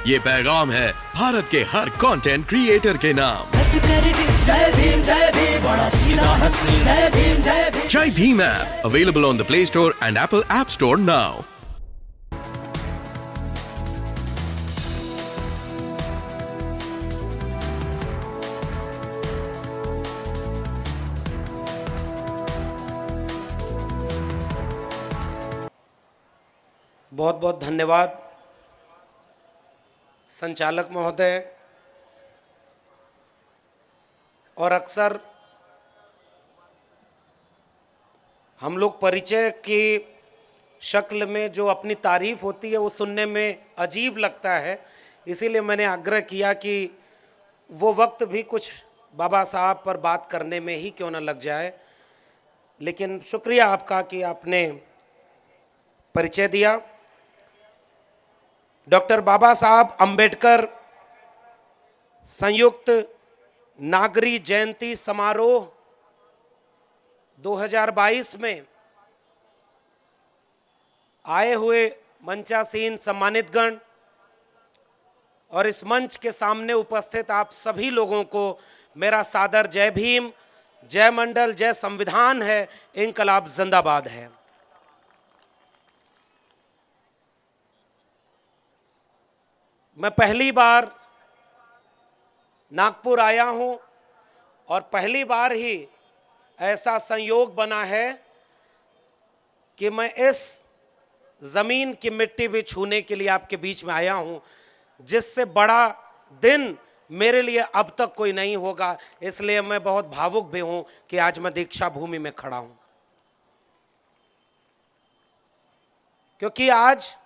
ये पैगाम है भारत के हर कंटेंट क्रिएटर के नाम। जय भीम बड़ा सीधा हंसी, जय भीम। जय Bhim app available on the play store and Apple app store now. बहुत बहुत धन्यवाद संचालक महोदय। और अक्सर हम लोग परिचय की शक्ल में जो अपनी तारीफ होती है वो सुनने में अजीब लगता है, इसीलिए मैंने आग्रह किया कि वो वक्त भी कुछ बाबा साहब पर बात करने में ही क्यों न लग जाए। लेकिन शुक्रिया आपका कि आपने परिचय दिया। डॉक्टर बाबा साहब अंबेडकर संयुक्त नागरी जयंती समारोह 2022 में आए हुए मंचासीन सम्मानितगण और इस मंच के सामने उपस्थित आप सभी लोगों को मेरा सादर जय भीम, जय मंडल, जय संविधान है, इंकलाब जिंदाबाद है। मैं पहली बार नागपुर आया हूं और पहली बार ही ऐसा संयोग बना है कि मैं इस ज़मीन की मिट्टी भी छूने के लिए आपके बीच में आया हूं, जिससे बड़ा दिन मेरे लिए अब तक कोई नहीं होगा। इसलिए मैं बहुत भावुक भी हूं कि आज मैं दीक्षा भूमि में खड़ा हूं, क्योंकि आज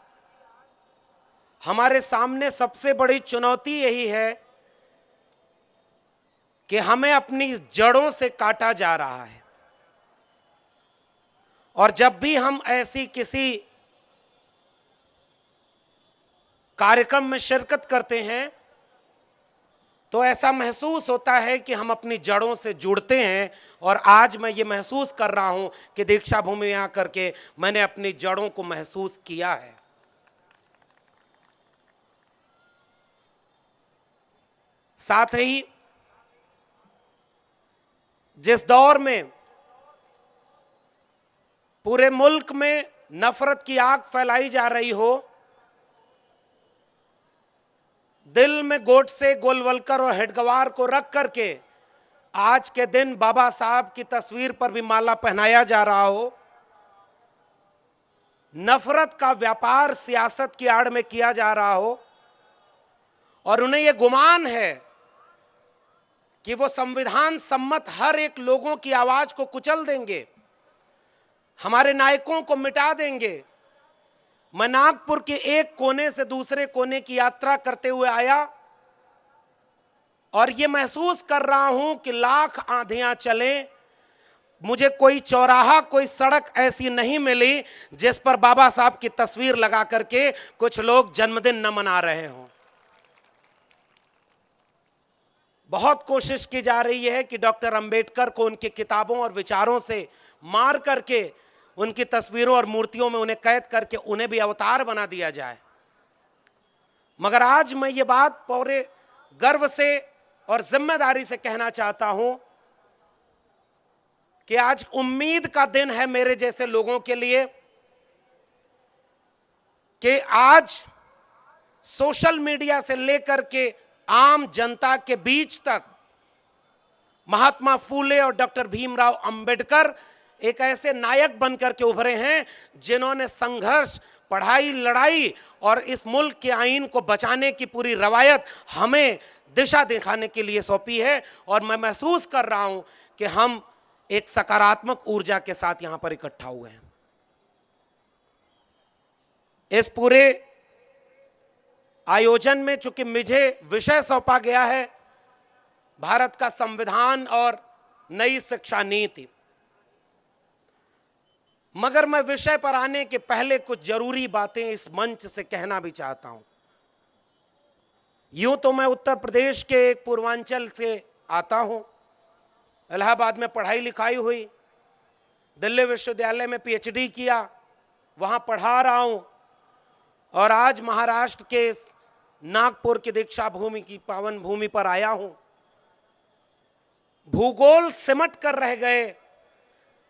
हमारे सामने सबसे बड़ी चुनौती यही है कि हमें अपनी जड़ों से काटा जा रहा है। और जब भी हम ऐसी किसी कार्यक्रम में शिरकत करते हैं तो ऐसा महसूस होता है कि हम अपनी जड़ों से जुड़ते हैं। और आज मैं ये महसूस कर रहा हूं कि दीक्षा भूमि में आकर के मैंने अपनी जड़ों को महसूस किया है। साथ ही जिस दौर में पूरे मुल्क में नफरत की आग फैलाई जा रही हो, दिल में गोडसे, गोलवलकर और हेडगवार को रख करके आज के दिन बाबा साहब की तस्वीर पर भी माला पहनाया जा रहा हो, नफरत का व्यापार सियासत की आड़ में किया जा रहा हो और उन्हें यह गुमान है कि वो संविधान सम्मत हर एक लोगों की आवाज को कुचल देंगे, हमारे नायकों को मिटा देंगे। मैं नागपुर के एक कोने से दूसरे कोने की यात्रा करते हुए आया और ये महसूस कर रहा हूं कि लाख आंधियां चलें, मुझे कोई चौराहा, कोई सड़क ऐसी नहीं मिली जिस पर बाबा साहब की तस्वीर लगा करके कुछ लोग जन्मदिन न मना रहे हों। बहुत कोशिश की जा रही है कि डॉक्टर अंबेडकर को उनकी किताबों और विचारों से मार करके उनकी तस्वीरों और मूर्तियों में उन्हें कैद करके उन्हें भी अवतार बना दिया जाए। मगर आज मैं ये बात पूरे गर्व से और जिम्मेदारी से कहना चाहता हूं कि आज उम्मीद का दिन है मेरे जैसे लोगों के लिए कि आज सोशल मीडिया से लेकर के आम जनता के बीच तक महात्मा फूले और डॉक्टर भीमराव अंबेडकर एक ऐसे नायक बनकर के उभरे हैं जिन्होंने संघर्ष, पढ़ाई, लड़ाई और इस मुल्क के आईन को बचाने की पूरी रवायत हमें दिशा दिखाने के लिए सौंपी है। और मैं महसूस कर रहा हूं कि हम एक सकारात्मक ऊर्जा के साथ यहां पर इकट्ठा हुए हैं। इस पूरे आयोजन में चूंकि मुझे विषय सौंपा गया है भारत का संविधान और नई शिक्षा नीति, मगर मैं विषय पर आने के पहले कुछ जरूरी बातें इस मंच से कहना भी चाहता हूं। यूं तो मैं उत्तर प्रदेश के एक पूर्वांचल से आता हूं, इलाहाबाद में पढ़ाई लिखाई हुई, दिल्ली विश्वविद्यालय में पीएचडी किया, वहां पढ़ा रहा हूं और आज महाराष्ट्र के नागपुर की दीक्षा भूमि की पावन भूमि पर आया हूं। भूगोल सिमट कर रह गए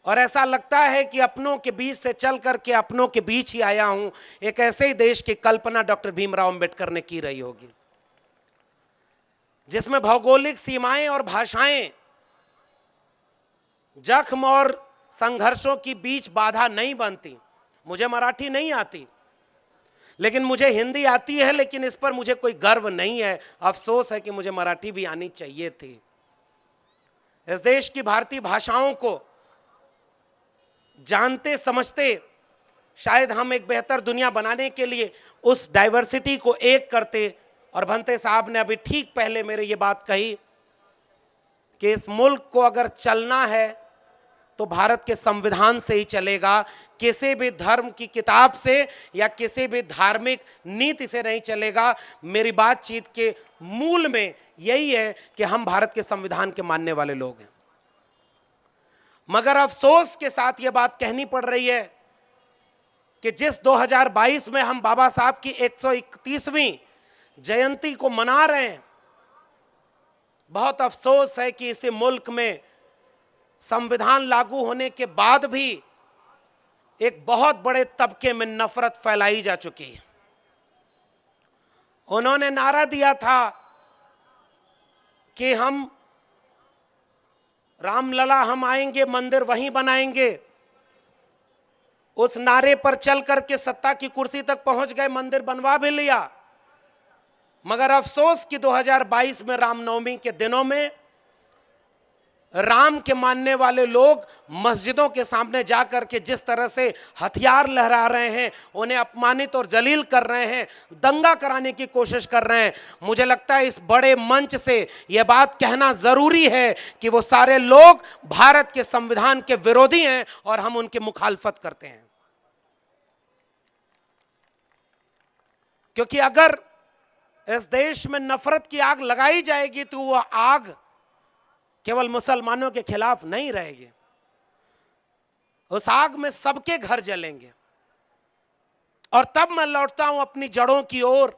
और ऐसा लगता है कि अपनों के बीच से चल करके अपनों के बीच ही आया हूं। एक ऐसे ही देश की कल्पना डॉक्टर भीमराव अंबेडकर ने की रही होगी, जिसमें भौगोलिक सीमाएं और भाषाएं जख्म और संघर्षों की बीच बाधा नहीं बनती। मुझे मराठी नहीं आती, लेकिन मुझे हिंदी आती है, लेकिन इस पर मुझे कोई गर्व नहीं है। अफसोस है कि मुझे मराठी भी आनी चाहिए थी। इस देश की भारतीय भाषाओं को जानते समझते शायद हम एक बेहतर दुनिया बनाने के लिए उस डाइवर्सिटी को एक करते। और भंते साहब ने अभी ठीक पहले मेरे ये बात कही कि इस मुल्क को अगर चलना है तो भारत के संविधान से ही चलेगा, किसी भी धर्म की किताब से या किसी भी धार्मिक नीति से नहीं चलेगा। मेरी बातचीत के मूल में यही है कि हम भारत के संविधान के मानने वाले लोग हैं। मगर अफसोस के साथ यह बात कहनी पड़ रही है कि जिस 2022 में हम बाबा साहब की 131वीं जयंती को मना रहे हैं, बहुत अफसोस है कि इसी मुल्क में संविधान लागू होने के बाद भी एक बहुत बड़े तबके में नफरत फैलाई जा चुकी है। उन्होंने नारा दिया था कि हम रामलला हम आएंगे, मंदिर वहीं बनाएंगे। उस नारे पर चल करके सत्ता की कुर्सी तक पहुंच गए, मंदिर बनवा भी लिया। मगर अफसोस कि 2022 में रामनवमी के दिनों में राम के मानने वाले लोग मस्जिदों के सामने जाकर के जिस तरह से हथियार लहरा रहे हैं, उन्हें अपमानित और जलील कर रहे हैं, दंगा कराने की कोशिश कर रहे हैं। मुझे लगता है इस बड़े मंच से यह बात कहना जरूरी है कि वो सारे लोग भारत के संविधान के विरोधी हैं और हम उनकी मुखालफत करते हैं। क्योंकि अगर इस देश में नफरत की आग लगाई जाएगी तो वह आग केवल मुसलमानों के खिलाफ नहीं रहेगी, उस आग में सबके घर जलेंगे। और तब मैं लौटता हूं अपनी जड़ों की ओर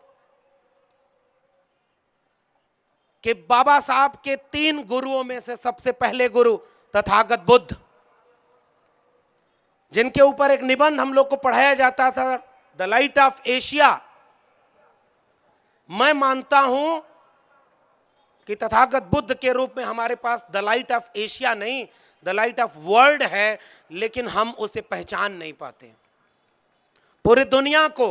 कि बाबा साहब के 3 गुरुओं में से सबसे पहले गुरु तथागत बुद्ध, जिनके ऊपर एक निबंध हम लोग को पढ़ाया जाता था, द लाइट ऑफ एशिया। मैं मानता हूं कि तथागत बुद्ध के रूप में हमारे पास द लाइट ऑफ एशिया नहीं, द लाइट ऑफ वर्ल्ड है, लेकिन हम उसे पहचान नहीं पाते। पूरी दुनिया को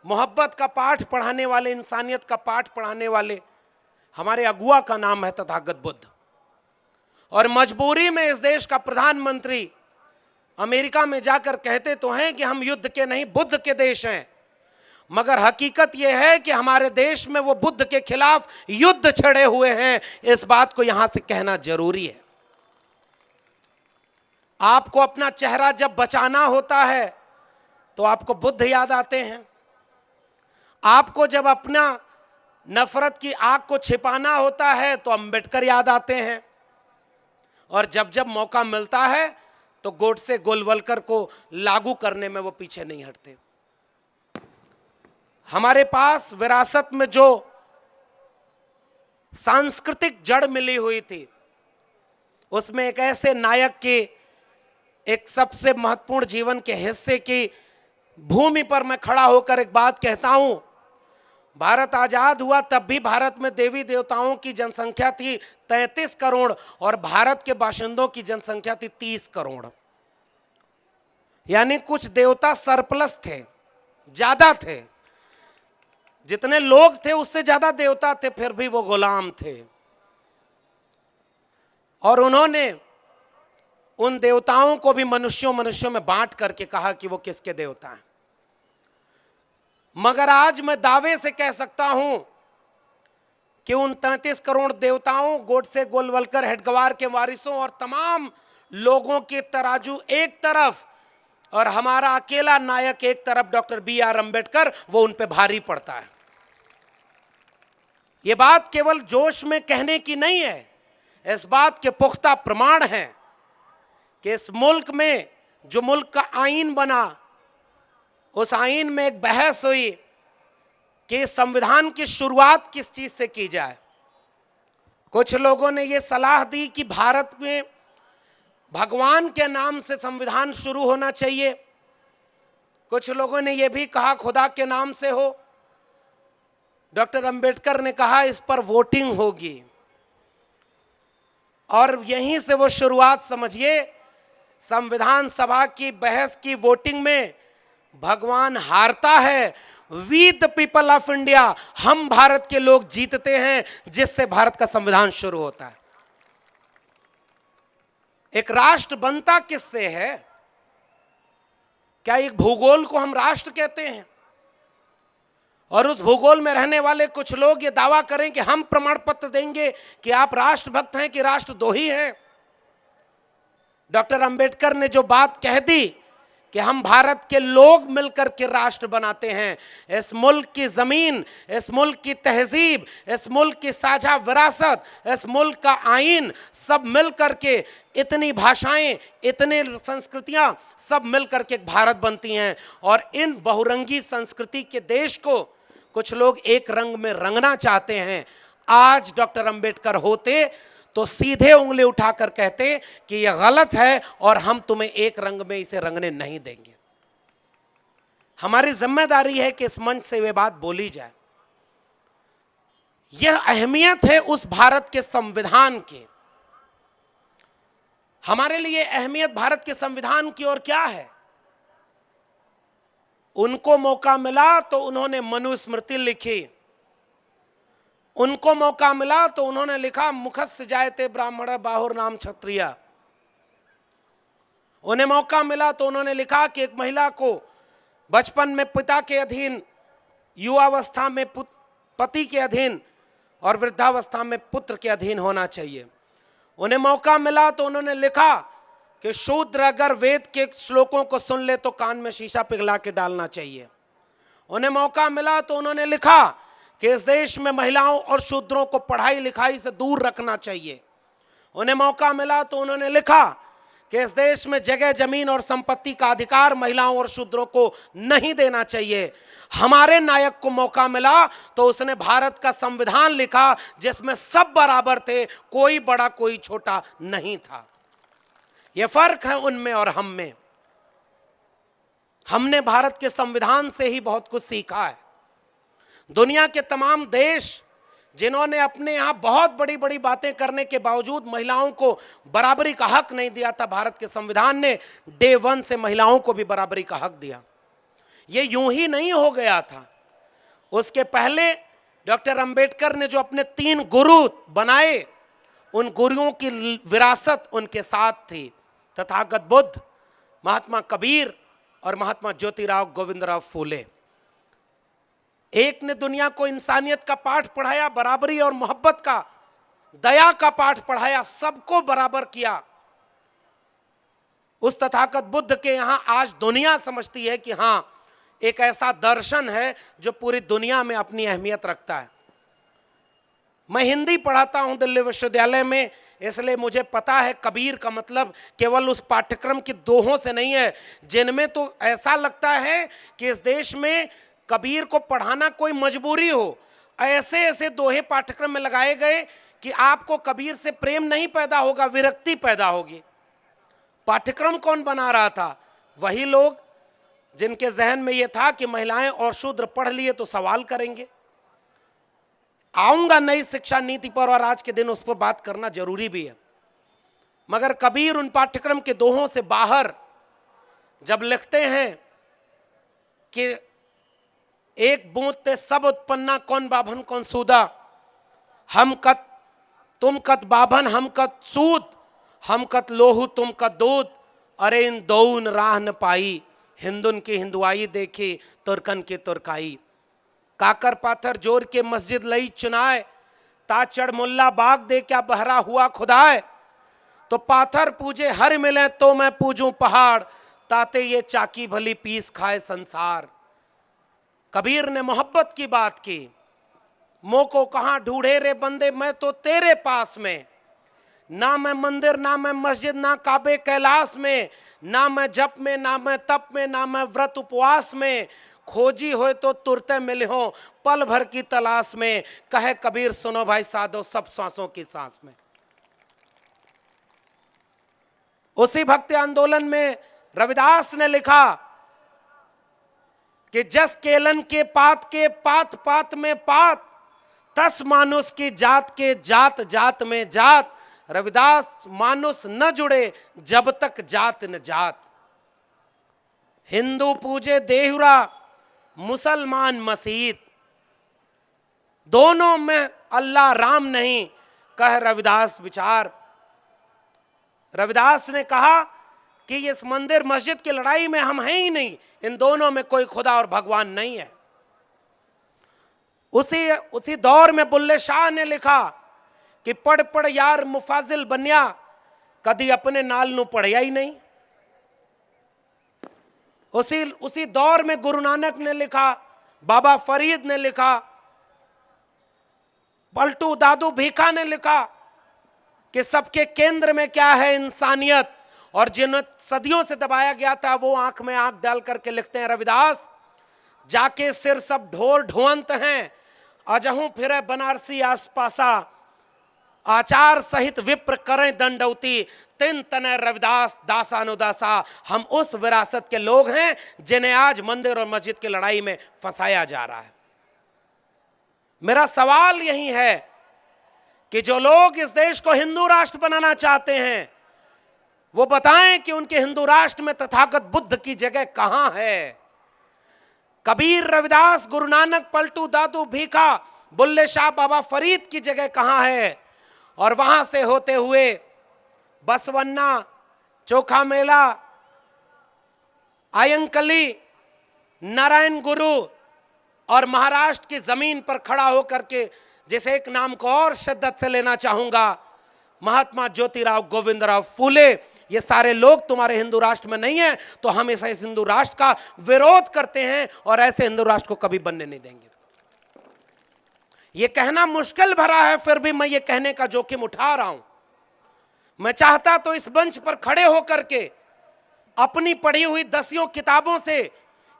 मोहब्बत का पाठ पढ़ाने वाले, इंसानियत का पाठ पढ़ाने वाले हमारे अगुआ का नाम है तथागत बुद्ध। और मजबूरी में इस देश का प्रधानमंत्री अमेरिका में जाकर कहते तो हैं कि हम युद्ध के नहीं, बुद्ध के देश हैं। मगर हकीकत यह है कि हमारे देश में वो बुद्ध के खिलाफ युद्ध छड़े हुए हैं। इस बात को यहां से कहना जरूरी है। आपको अपना चेहरा जब बचाना होता है तो आपको बुद्ध याद आते हैं। आपको जब अपना नफरत की आग को छिपाना होता है तो अंबेडकर याद आते हैं। और जब जब मौका मिलता है तो गोडसे गोलवलकर को लागू करने में वो पीछे नहीं हटते। हमारे पास विरासत में जो सांस्कृतिक जड़ मिली हुई थी, उसमें एक ऐसे नायक के एक सबसे महत्वपूर्ण जीवन के हिस्से की भूमि पर मैं खड़ा होकर एक बात कहता हूं। भारत आजाद हुआ तब भी भारत में देवी देवताओं की जनसंख्या थी 33 करोड़ और भारत के बाशिंदों की जनसंख्या थी 30 करोड़। यानी कुछ देवता सरप्लस थे, ज्यादा थे। जितने लोग थे उससे ज्यादा देवता थे, फिर भी वो गुलाम थे। और उन्होंने उन देवताओं को भी मनुष्यों में बांट करके कहा कि वो किसके देवता हैं। मगर आज मैं दावे से कह सकता हूं कि उन 33 करोड़ देवताओं, गोडसे गोलवलकर, हेडगवार के वारिसों और तमाम लोगों के तराजू एक तरफ और हमारा अकेला नायक एक तरफ डॉक्टर BR अंबेडकर, वो उन पे भारी पड़ता है। ये बात केवल जोश में कहने की नहीं है, इस बात के पुख्ता प्रमाण हैं कि इस मुल्क में जो मुल्क का आईन बना, उस आईन में एक बहस हुई कि संविधान की शुरुआत किस चीज से की जाए। कुछ लोगों ने यह सलाह दी कि भारत में भगवान के नाम से संविधान शुरू होना चाहिए। कुछ लोगों ने यह भी कहा खुदा के नाम से हो। डॉक्टर अंबेडकर ने कहा इस पर वोटिंग होगी, और यहीं से वो शुरुआत समझिए। संविधान सभा की बहस की वोटिंग में भगवान हारता है, we the people of India, हम भारत के लोग जीतते हैं, जिससे भारत का संविधान शुरू होता है। एक राष्ट्र बनता किससे है? क्या एक भूगोल को हम राष्ट्र कहते हैं? और उस भूगोल में रहने वाले कुछ लोग ये दावा करें कि हम प्रमाण पत्र देंगे कि आप राष्ट्रभक्त हैं कि राष्ट्र द्रोही हैं। डॉक्टर अंबेडकर ने जो बात कह दी कि हम भारत के लोग मिलकर के राष्ट्र बनाते हैं, इस मुल्क की जमीन, इस मुल्क की तहजीब, इस मुल्क की साझा विरासत, इस मुल्क का आईन, सब मिलकर के, इतनी भाषाएं, इतने संस्कृतियां, सब मिलकर के भारत बनती हैं। और इन बहुरंगी संस्कृति के देश को कुछ लोग एक रंग में रंगना चाहते हैं। आज डॉक्टर अंबेडकर होते तो सीधे उंगली उठाकर कहते कि यह गलत है और हम तुम्हें एक रंग में इसे रंगने नहीं देंगे। हमारी जिम्मेदारी है कि इस मंच से वे बात बोली जाए। यह अहमियत है उस भारत के संविधान की। हमारे लिए अहमियत भारत के संविधान की और क्या है? उनको मौका मिला तो उन्होंने मनुस्मृति लिखी। उनको मौका मिला तो उन्होंने लिखा मुखस्य जायते ब्राह्मण बाहुर नाम क्षत्रिय। उन्हें मौका मिला तो उन्होंने लिखा कि एक महिला को बचपन में पिता के अधीन, युवावस्था में पति के अधीन और वृद्धावस्था में पुत्र के अधीन होना चाहिए। उन्हें मौका मिला तो उन्होंने लिखा कि शूद्र अगर वेद के श्लोकों को सुन ले तो कान में शीशा पिघला के डालना चाहिए। उन्हें मौका मिला तो उन्होंने लिखा कि इस देश में महिलाओं और शूद्रों को पढ़ाई लिखाई से दूर रखना चाहिए। उन्हें मौका मिला तो उन्होंने लिखा कि इस देश में जगह, जमीन और संपत्ति का अधिकार महिलाओं और शूद्रों को नहीं देना चाहिए। हमारे नायक को मौका मिला तो उसने भारत का संविधान लिखा जिसमें सब बराबर थे, कोई बड़ा कोई छोटा नहीं था। यह फर्क है उनमें और हम में। हमने भारत के संविधान से ही बहुत कुछ सीखा है। दुनिया के तमाम देश जिन्होंने अपने यहां बहुत बड़ी बड़ी बातें करने के बावजूद महिलाओं को बराबरी का हक नहीं दिया था, भारत के संविधान ने डे 1 से महिलाओं को भी बराबरी का हक दिया। ये यूं ही नहीं हो गया था। उसके पहले डॉक्टर अंबेडकर ने जो अपने 3 गुरु बनाए, उन गुरुओं की विरासत उनके साथ थी। तथागत बुद्ध, महात्मा कबीर और महात्मा ज्योतिराव गोविंदराव फूले। एक ने दुनिया को इंसानियत का पाठ पढ़ाया, बराबरी और मोहब्बत का, दया का पाठ पढ़ाया, सबको बराबर किया। उस तथागत बुद्ध के यहां आज दुनिया समझती है कि हां, एक ऐसा दर्शन है जो पूरी दुनिया में अपनी अहमियत रखता है। मैं हिंदी पढ़ाता हूं दिल्ली विश्वविद्यालय में, इसलिए मुझे पता है कबीर का मतलब केवल उस पाठ्यक्रम की दोहों से नहीं है, जिनमें तो ऐसा लगता है कि इस देश में कबीर को पढ़ाना कोई मजबूरी हो। ऐसे ऐसे दोहे पाठ्यक्रम में लगाए गए कि आपको कबीर से प्रेम नहीं पैदा होगा, विरक्ति पैदा होगी। पाठ्यक्रम कौन बना रहा था? वही लोग जिनके जहन में यह था कि महिलाएं और शूद्र पढ़ लिए तो सवाल करेंगे। आऊंगा नई शिक्षा नीति पर, और आज के दिन उस पर बात करना जरूरी भी है। मगर कबीर उन पाठ्यक्रम के दोहों से बाहर जब लिखते हैं कि एक बूंद ते सब उत्पन्ना कौन बाभन कौन सूदा, हम कत तुम कत बाभन हम कत सूद, हम कत लोहू तुम कत दूध, अरे इन दोन राह न पाई, हिंदुन की हिंदुआई देखी तुर्कन की तुर्काई। काकर पाथर जोर के मस्जिद लई चुनाए, ताचड़ मुल्ला बाग दे क्या बहरा हुआ खुदाए। तो पाथर पूजे हर मिले तो मैं पूजूं पहाड़, ताते ये चाकी भली पीस खाए संसार। कबीर ने मोहब्बत की बात की। मोह को कहां ढूंढे रे बंदे, मैं तो तेरे पास में। ना मैं मंदिर, ना मैं मस्जिद, ना काबे कैलाश में, ना मैं जप में, ना मैं तप में, ना मैं व्रत उपवास में। खोजी हो तो तुरते मिले हो पल भर की तलाश में, कहे कबीर सुनो भाई साधो सब सांसों की सांस में। उसी भक्ति आंदोलन में रविदास ने लिखा कि जस केलन के पात पात में पात, तस मानुष की जात के जात जात में जात। रविदास मानुष न जुड़े जब तक जात न जात। हिंदू पूजे देहुरा मुसलमान मसीत, दोनों में अल्लाह राम नहीं, कह रविदास विचार। रविदास ने कहा कि इस मंदिर मस्जिद की लड़ाई में हम हैं ही नहीं, इन दोनों में कोई खुदा और भगवान नहीं है। उसी दौर में बुल्ले शाह ने लिखा कि पढ़ पढ़ यार मुफाजिल बनिया, कदी अपने नाल नू पढ़िया ही नहीं। उसी दौर में गुरु नानक ने लिखा, बाबा फरीद ने लिखा, पलटू दादू भीखा ने लिखा कि सबके केंद्र में क्या है इंसानियत, और जिन्हें सदियों से दबाया गया था वो आंख में आंख डाल करके लिखते हैं रविदास, जाके सिर सब ढोर ढुअंत हैं, अजहू फिरे बनारसी आसपासा, आचार सहित विप्र करें दंडौती, तिन तने रविदास दासानुदासा। हम उस विरासत के लोग हैं जिन्हें आज मंदिर और मस्जिद की लड़ाई में फंसाया जा रहा है। मेरा सवाल यही है कि जो लोग इस देश को हिंदू राष्ट्र बनाना चाहते हैं वो बताएं कि उनके हिंदू राष्ट्र में तथागत बुद्ध की जगह कहां है। कबीर, रविदास, गुरु नानक, पलटू दादू भीखा, बुल्ले शाह, बाबा फरीद की जगह कहां है। और वहां से होते हुए बसवन्ना, चोखा मेला, आयंकली, नारायण गुरु और महाराष्ट्र की जमीन पर खड़ा होकर के जिसे एक नाम को और शिद्दत से लेना चाहूंगा, महात्मा ज्योतिराव गोविंदराव फूले, ये सारे लोग तुम्हारे हिंदू राष्ट्र में नहीं है, तो हम इस हिंदू राष्ट्र का विरोध करते हैं और ऐसे हिंदू राष्ट्र को कभी बनने नहीं देंगे। ये कहना मुश्किल भरा है, फिर भी मैं ये कहने का जोखिम उठा रहा हूं। मैं चाहता तो इस मंच पर खड़े होकर के अपनी पढ़ी हुई 10 किताबों से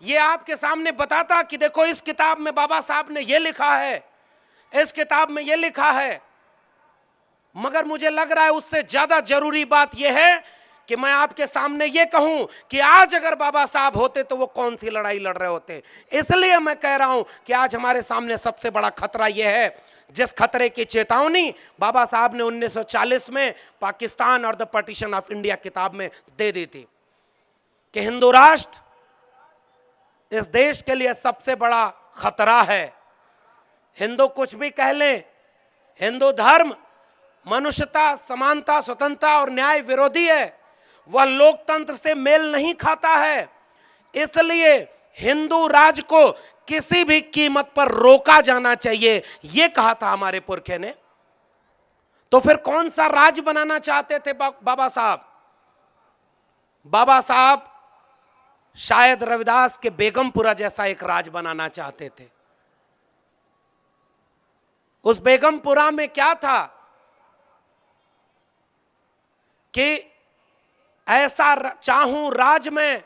ये आपके सामने बताता कि देखो इस किताब में बाबा साहब ने ये लिखा है, इस किताब में ये लिखा है। मगर मुझे लग रहा है उससे ज्यादा जरूरी बात यह है कि मैं आपके सामने ये कहूं कि आज अगर बाबा साहब होते तो वो कौन सी लड़ाई लड़ रहे होते। इसलिए मैं कह रहा हूं कि आज हमारे सामने सबसे बड़ा खतरा यह है, जिस खतरे की चेतावनी बाबा साहब ने 1940 में पाकिस्तान और द पार्टीशन ऑफ इंडिया किताब में दे दी थी कि हिंदू राष्ट्र इस देश के लिए सबसे बड़ा खतरा है। हिंदू कुछ भी कह लें, हिंदू धर्म मनुष्यता, समानता, स्वतंत्रता और न्याय विरोधी है, वह लोकतंत्र से मेल नहीं खाता है। इसलिए हिंदू राज को किसी भी कीमत पर रोका जाना चाहिए, यह कहा था हमारे पुरखे ने। तो फिर कौन सा राज बनाना चाहते थे बाबा साहब? बाबा साहब शायद रविदास के बेगमपुरा जैसा एक राज बनाना चाहते थे। उस बेगमपुरा में क्या था कि ऐसा चाहूं राज में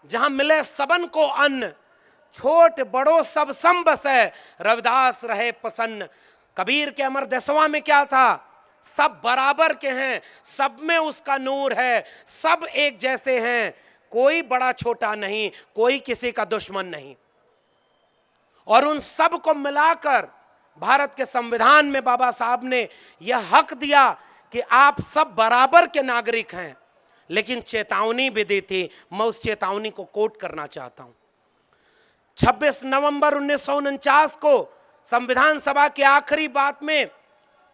जहां मिले सबन को अन्न, छोट बड़ो सब सम बसे, रविदास रहे प्रसन्न। कबीर के अमर दसवां में क्या था? सब बराबर के हैं, सब में उसका नूर है, सब एक जैसे हैं, कोई बड़ा छोटा नहीं, कोई किसी का दुश्मन नहीं। और उन सब को मिलाकर भारत के संविधान में बाबा साहब ने यह हक दिया कि आप सब बराबर के नागरिक हैं, लेकिन चेतावनी भी दी थी। मैं उस चेतावनी को कोट करना चाहता हूं। 26 नवंबर 1949 को संविधान सभा की आखिरी बात में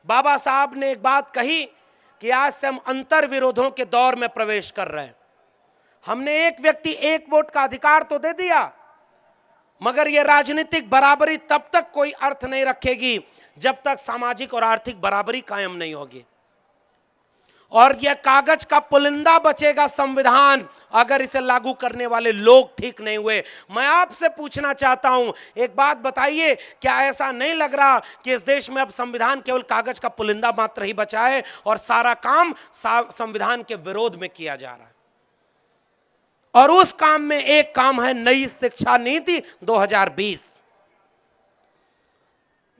बाबा साहब ने एक बात कही कि आज से हम अंतर विरोधों के दौर में प्रवेश कर रहे हैं। हमने एक व्यक्ति एक वोट का अधिकार तो दे दिया, मगर यह राजनीतिक बराबरी तब तक कोई अर्थ नहीं रखेगी जब तक सामाजिक और आर्थिक बराबरी कायम नहीं होगी। और यह कागज का पुलिंदा बचेगा संविधान, अगर इसे लागू करने वाले लोग ठीक नहीं हुए। मैं आपसे पूछना चाहता हूं, एक बात बताइए, क्या ऐसा नहीं लग रहा कि इस देश में अब संविधान केवल कागज का पुलिंदा मात्र ही बचा है और सारा काम संविधान के विरोध में किया जा रहा है? और उस काम में एक काम है नई शिक्षा नीति 2020।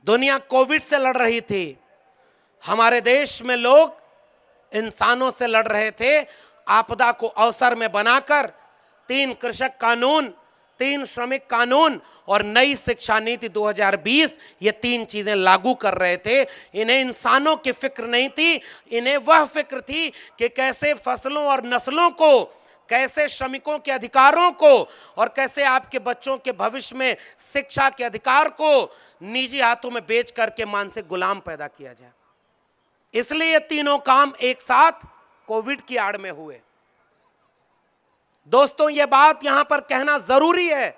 दुनिया कोविड से लड़ रही थी, हमारे देश में लोग इंसानों से लड़ रहे थे। आपदा को अवसर में बनाकर 3 कृषक कानून, 3 श्रमिक कानून और नई शिक्षा नीति 2020, ये 3 चीजें लागू कर रहे थे। इन्हें इंसानों की फिक्र नहीं थी, इन्हें वह फिक्र थी कि कैसे फसलों और नस्लों को, कैसे श्रमिकों के अधिकारों को और कैसे आपके बच्चों के भविष्य में शिक्षा के अधिकार को निजी हाथों में बेच करके मानसिक गुलाम पैदा किया जाए। इसलिए ये तीनों काम एक साथ कोविड की आड़ में हुए। दोस्तों, ये बात यहां पर कहना जरूरी है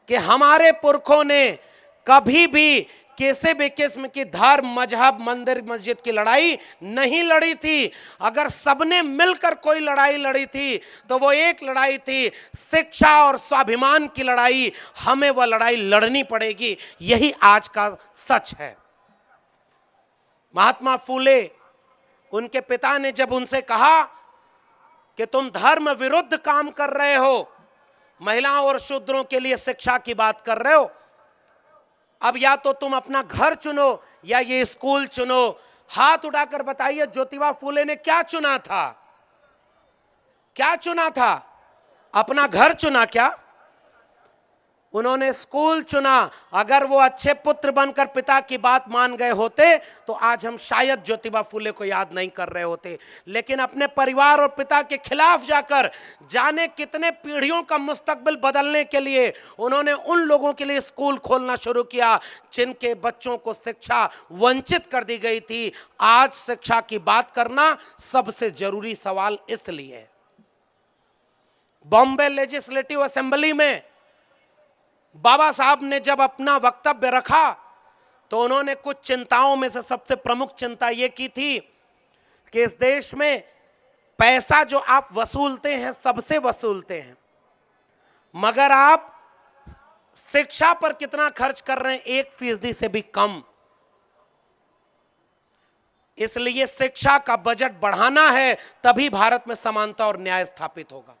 कि हमारे पुरखों ने कभी भी किसी भी किस्म की धर्म, मजहब, मंदिर, मस्जिद की लड़ाई नहीं लड़ी थी। अगर सबने मिलकर कोई लड़ाई लड़ी थी तो वो एक लड़ाई थी शिक्षा और स्वाभिमान की लड़ाई। हमें वह लड़ाई लड़नी पड़ेगी, यही आज का सच है। महात्मा फूले, उनके पिता ने जब उनसे कहा कि तुम धर्म विरुद्ध काम कर रहे हो, महिलाओं और शूद्रों के लिए शिक्षा की बात कर रहे हो, अब या तो तुम अपना घर चुनो या ये स्कूल चुनो। हाथ उठाकर बताइए, ज्योतिबा फूले ने क्या चुना था? क्या चुना था? अपना घर चुना क्या? उन्होंने स्कूल चुना। अगर वो अच्छे पुत्र बनकर पिता की बात मान गए होते तो आज हम शायद ज्योतिबा फूले को याद नहीं कर रहे होते। लेकिन अपने परिवार और पिता के खिलाफ जाकर जाने कितने पीढ़ियों का मुस्तकबिल बदलने के लिए उन्होंने उन लोगों के लिए स्कूल खोलना शुरू किया जिनके बच्चों को शिक्षा वंचित कर दी गई थी। आज शिक्षा की बात करना सबसे जरूरी सवाल इसलिए है। बॉम्बे लेजिस्लेटिव असेंबली में बाबा साहब ने जब अपना वक्तव्य रखा तो उन्होंने कुछ चिंताओं में से सबसे प्रमुख चिंता यह की थी कि इस देश में पैसा जो आप वसूलते हैं सबसे वसूलते हैं, मगर आप शिक्षा पर कितना खर्च कर रहे हैं? 1% से भी कम। इसलिए शिक्षा का बजट बढ़ाना है, तभी भारत में समानता और न्याय स्थापित होगा।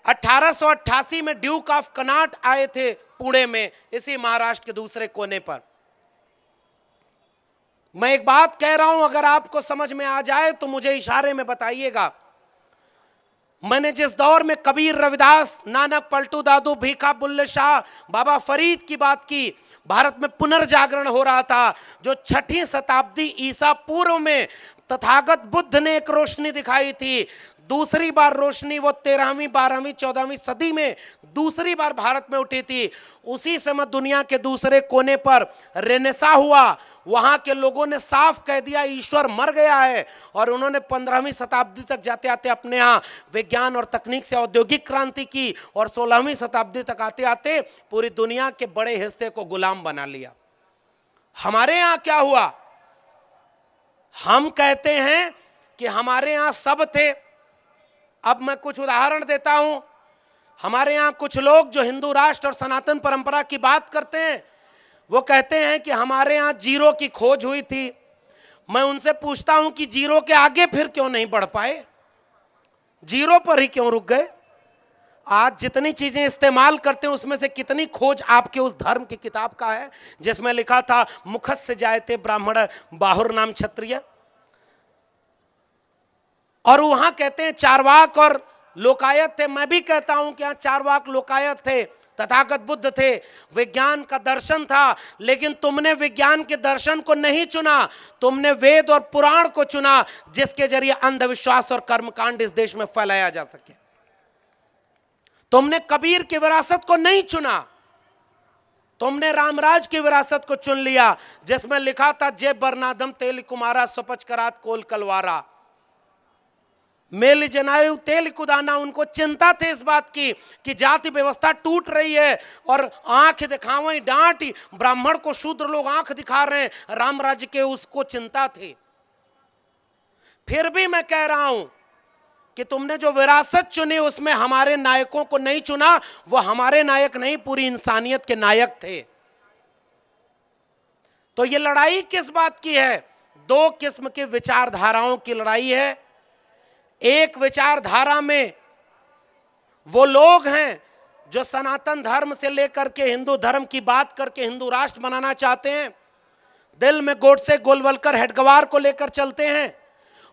1888 में ड्यूक ऑफ कनॉट आए थे पुणे में, इसी महाराष्ट्र के दूसरे कोने पर। मैं एक बात कह रहा हूं, अगर आपको समझ में आ जाए तो मुझे इशारे में बताइएगा। मैंने जिस दौर में कबीर, रविदास, नानक, पलटू दादू, भीखा, बुल्ले शाह, बाबा फरीद की बात की, भारत में पुनर्जागरण हो रहा था, जो 6वीं शताब्दी ईसा पूर्व में तथागत बुद्ध ने एक रोशनी दिखाई थी। दूसरी बार रोशनी वो 13वीं, 12वीं, 14वीं सदी में दूसरी बार भारत में उठी थी। उसी समय दुनिया के दूसरे कोने पर रेनेसा हुआ। वहां के लोगों ने साफ कह दिया ईश्वर मर गया है, और उन्होंने 15वीं शताब्दी तक जाते आते अपने यहाँ विज्ञान और तकनीक से औद्योगिक क्रांति की, और 16वीं शताब्दी तक आते आते पूरी दुनिया के बड़े हिस्से को गुलाम बना लिया। हमारे यहाँ क्या हुआ? हम कहते हैं कि हमारे यहाँ सब थे। अब मैं कुछ उदाहरण देता हूं। हमारे यहां कुछ लोग जो हिंदू राष्ट्र और सनातन परंपरा की बात करते हैं, वो कहते हैं कि हमारे यहां जीरो की खोज हुई थी। मैं उनसे पूछता हूं कि जीरो के आगे फिर क्यों नहीं बढ़ पाए? जीरो पर ही क्यों रुक गए? आज जितनी चीजें इस्तेमाल करते हैं उसमें से कितनी खोज आपके उस धर्म की किताब का है जिसमें लिखा था मुखस्य जायते ब्राह्मण बाहुर नाम क्षत्रिय? और वहां कहते हैं चारवाक और लोकायत थे। मैं भी कहता हूं कि यहाँ चारवाक लोकायत थे, तथागत बुद्ध थे, विज्ञान का दर्शन था। लेकिन तुमने विज्ञान के दर्शन को नहीं चुना, तुमने वेद और पुराण को चुना, जिसके जरिए अंधविश्वास और कर्मकांड इस देश में फैलाया जा सके। तुमने कबीर की विरासत को नहीं चुना, तुमने रामराज की विरासत को चुन लिया, जिसमें लिखा था जय बरनादम तेल कुमारा सुपच करात कोल कलवारा, मेल जनायु तेल कुदाना। उनको चिंता थी इस बात की कि जाति व्यवस्था टूट रही है और आंख दिखावे डांट, ब्राह्मण को शूद्र लोग आंख दिखा रहे हैं, राम राज्य के उसको चिंता थी। फिर भी मैं कह रहा हूं कि तुमने जो विरासत चुनी उसमें हमारे नायकों को नहीं चुना। वो हमारे नायक नहीं, पूरी इंसानियत के नायक थे। तो ये लड़ाई किस बात की है? 2 किस्म की विचारधाराओं की लड़ाई है। एक विचारधारा में वो लोग हैं जो सनातन धर्म से लेकर के हिंदू धर्म की बात करके हिंदू राष्ट्र बनाना चाहते हैं, दिल में गोडसे गोलवलकर हेडगवार को लेकर चलते हैं,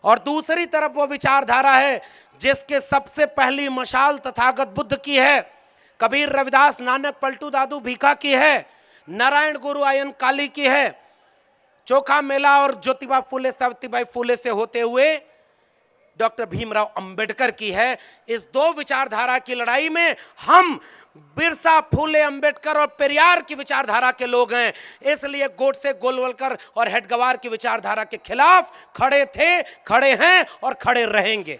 और दूसरी तरफ वो विचारधारा है जिसके सबसे पहली मशाल तथागत बुद्ध की है, कबीर रविदास नानक पलटू दादू भीखा की है, नारायण गुरु आयन काली की है, चोखा मेला और ज्योतिबा फुले सावित्रीबाई फुले से होते हुए डॉक्टर भीमराव अंबेडकर की है। इस दो विचारधारा की लड़ाई में हम बिरसा, फुले, अंबेडकर और पेरियार की विचारधारा के लोग हैं, इसलिए गोडसे, गोलवलकर और हेडगवार की विचारधारा के खिलाफ खड़े थे, खड़े हैं और खड़े रहेंगे।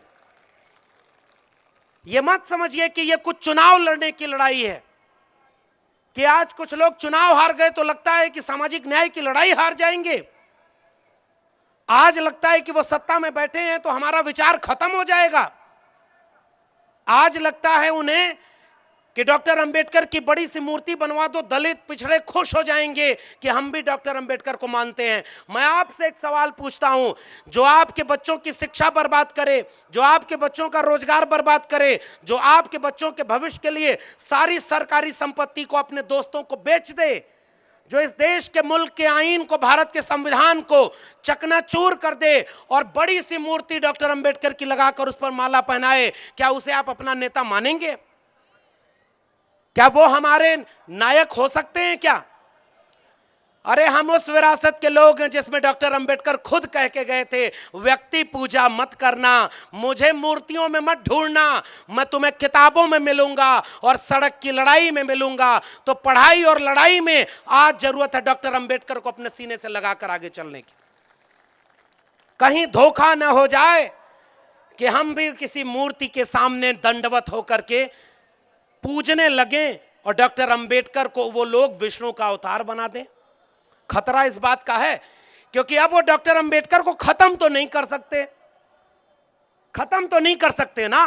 यह मत समझिए कि यह कुछ चुनाव लड़ने की लड़ाई है, कि आज कुछ लोग चुनाव हार गए तो लगता है कि सामाजिक न्याय की लड़ाई हार जाएंगे, आज लगता है कि वो सत्ता में बैठे हैं तो हमारा विचार खत्म हो जाएगा, आज लगता है उन्हें कि डॉक्टर अंबेडकर की बड़ी सी मूर्ति बनवा दो, दलित पिछड़े खुश हो जाएंगे कि हम भी डॉक्टर अंबेडकर को मानते हैं। मैं आपसे एक सवाल पूछता हूं, जो आपके बच्चों की शिक्षा बर्बाद करे, जो आपके बच्चों का रोजगार बर्बाद करे, जो आपके बच्चों के भविष्य के लिए सारी सरकारी संपत्ति को अपने दोस्तों को बेच दे, जो इस देश के मुल्क के आईन को, भारत के संविधान को चकनाचूर कर दे और बड़ी सी मूर्ति डॉक्टर अंबेडकर की लगाकर उस पर माला पहनाए, क्या उसे आप अपना नेता मानेंगे? क्या वो हमारे नायक हो सकते हैं क्या? अरे हम उस विरासत के लोग हैं जिसमें डॉक्टर अंबेडकर खुद कह के गए थे, व्यक्ति पूजा मत करना, मुझे मूर्तियों में मत ढूंढना, मैं तुम्हें किताबों में मिलूंगा और सड़क की लड़ाई में मिलूंगा। तो पढ़ाई और लड़ाई में आज जरूरत है डॉक्टर अंबेडकर को अपने सीने से लगाकर आगे चलने की। कहीं धोखा न हो जाए कि हम भी किसी मूर्ति के सामने दंडवत होकर के पूजने लगे और डॉक्टर अंबेडकर को वो लोग विष्णु का अवतार बना दें। खतरा इस बात का है क्योंकि अब वो डॉक्टर अंबेडकर को खत्म तो नहीं कर सकते, खत्म तो नहीं कर सकते ना।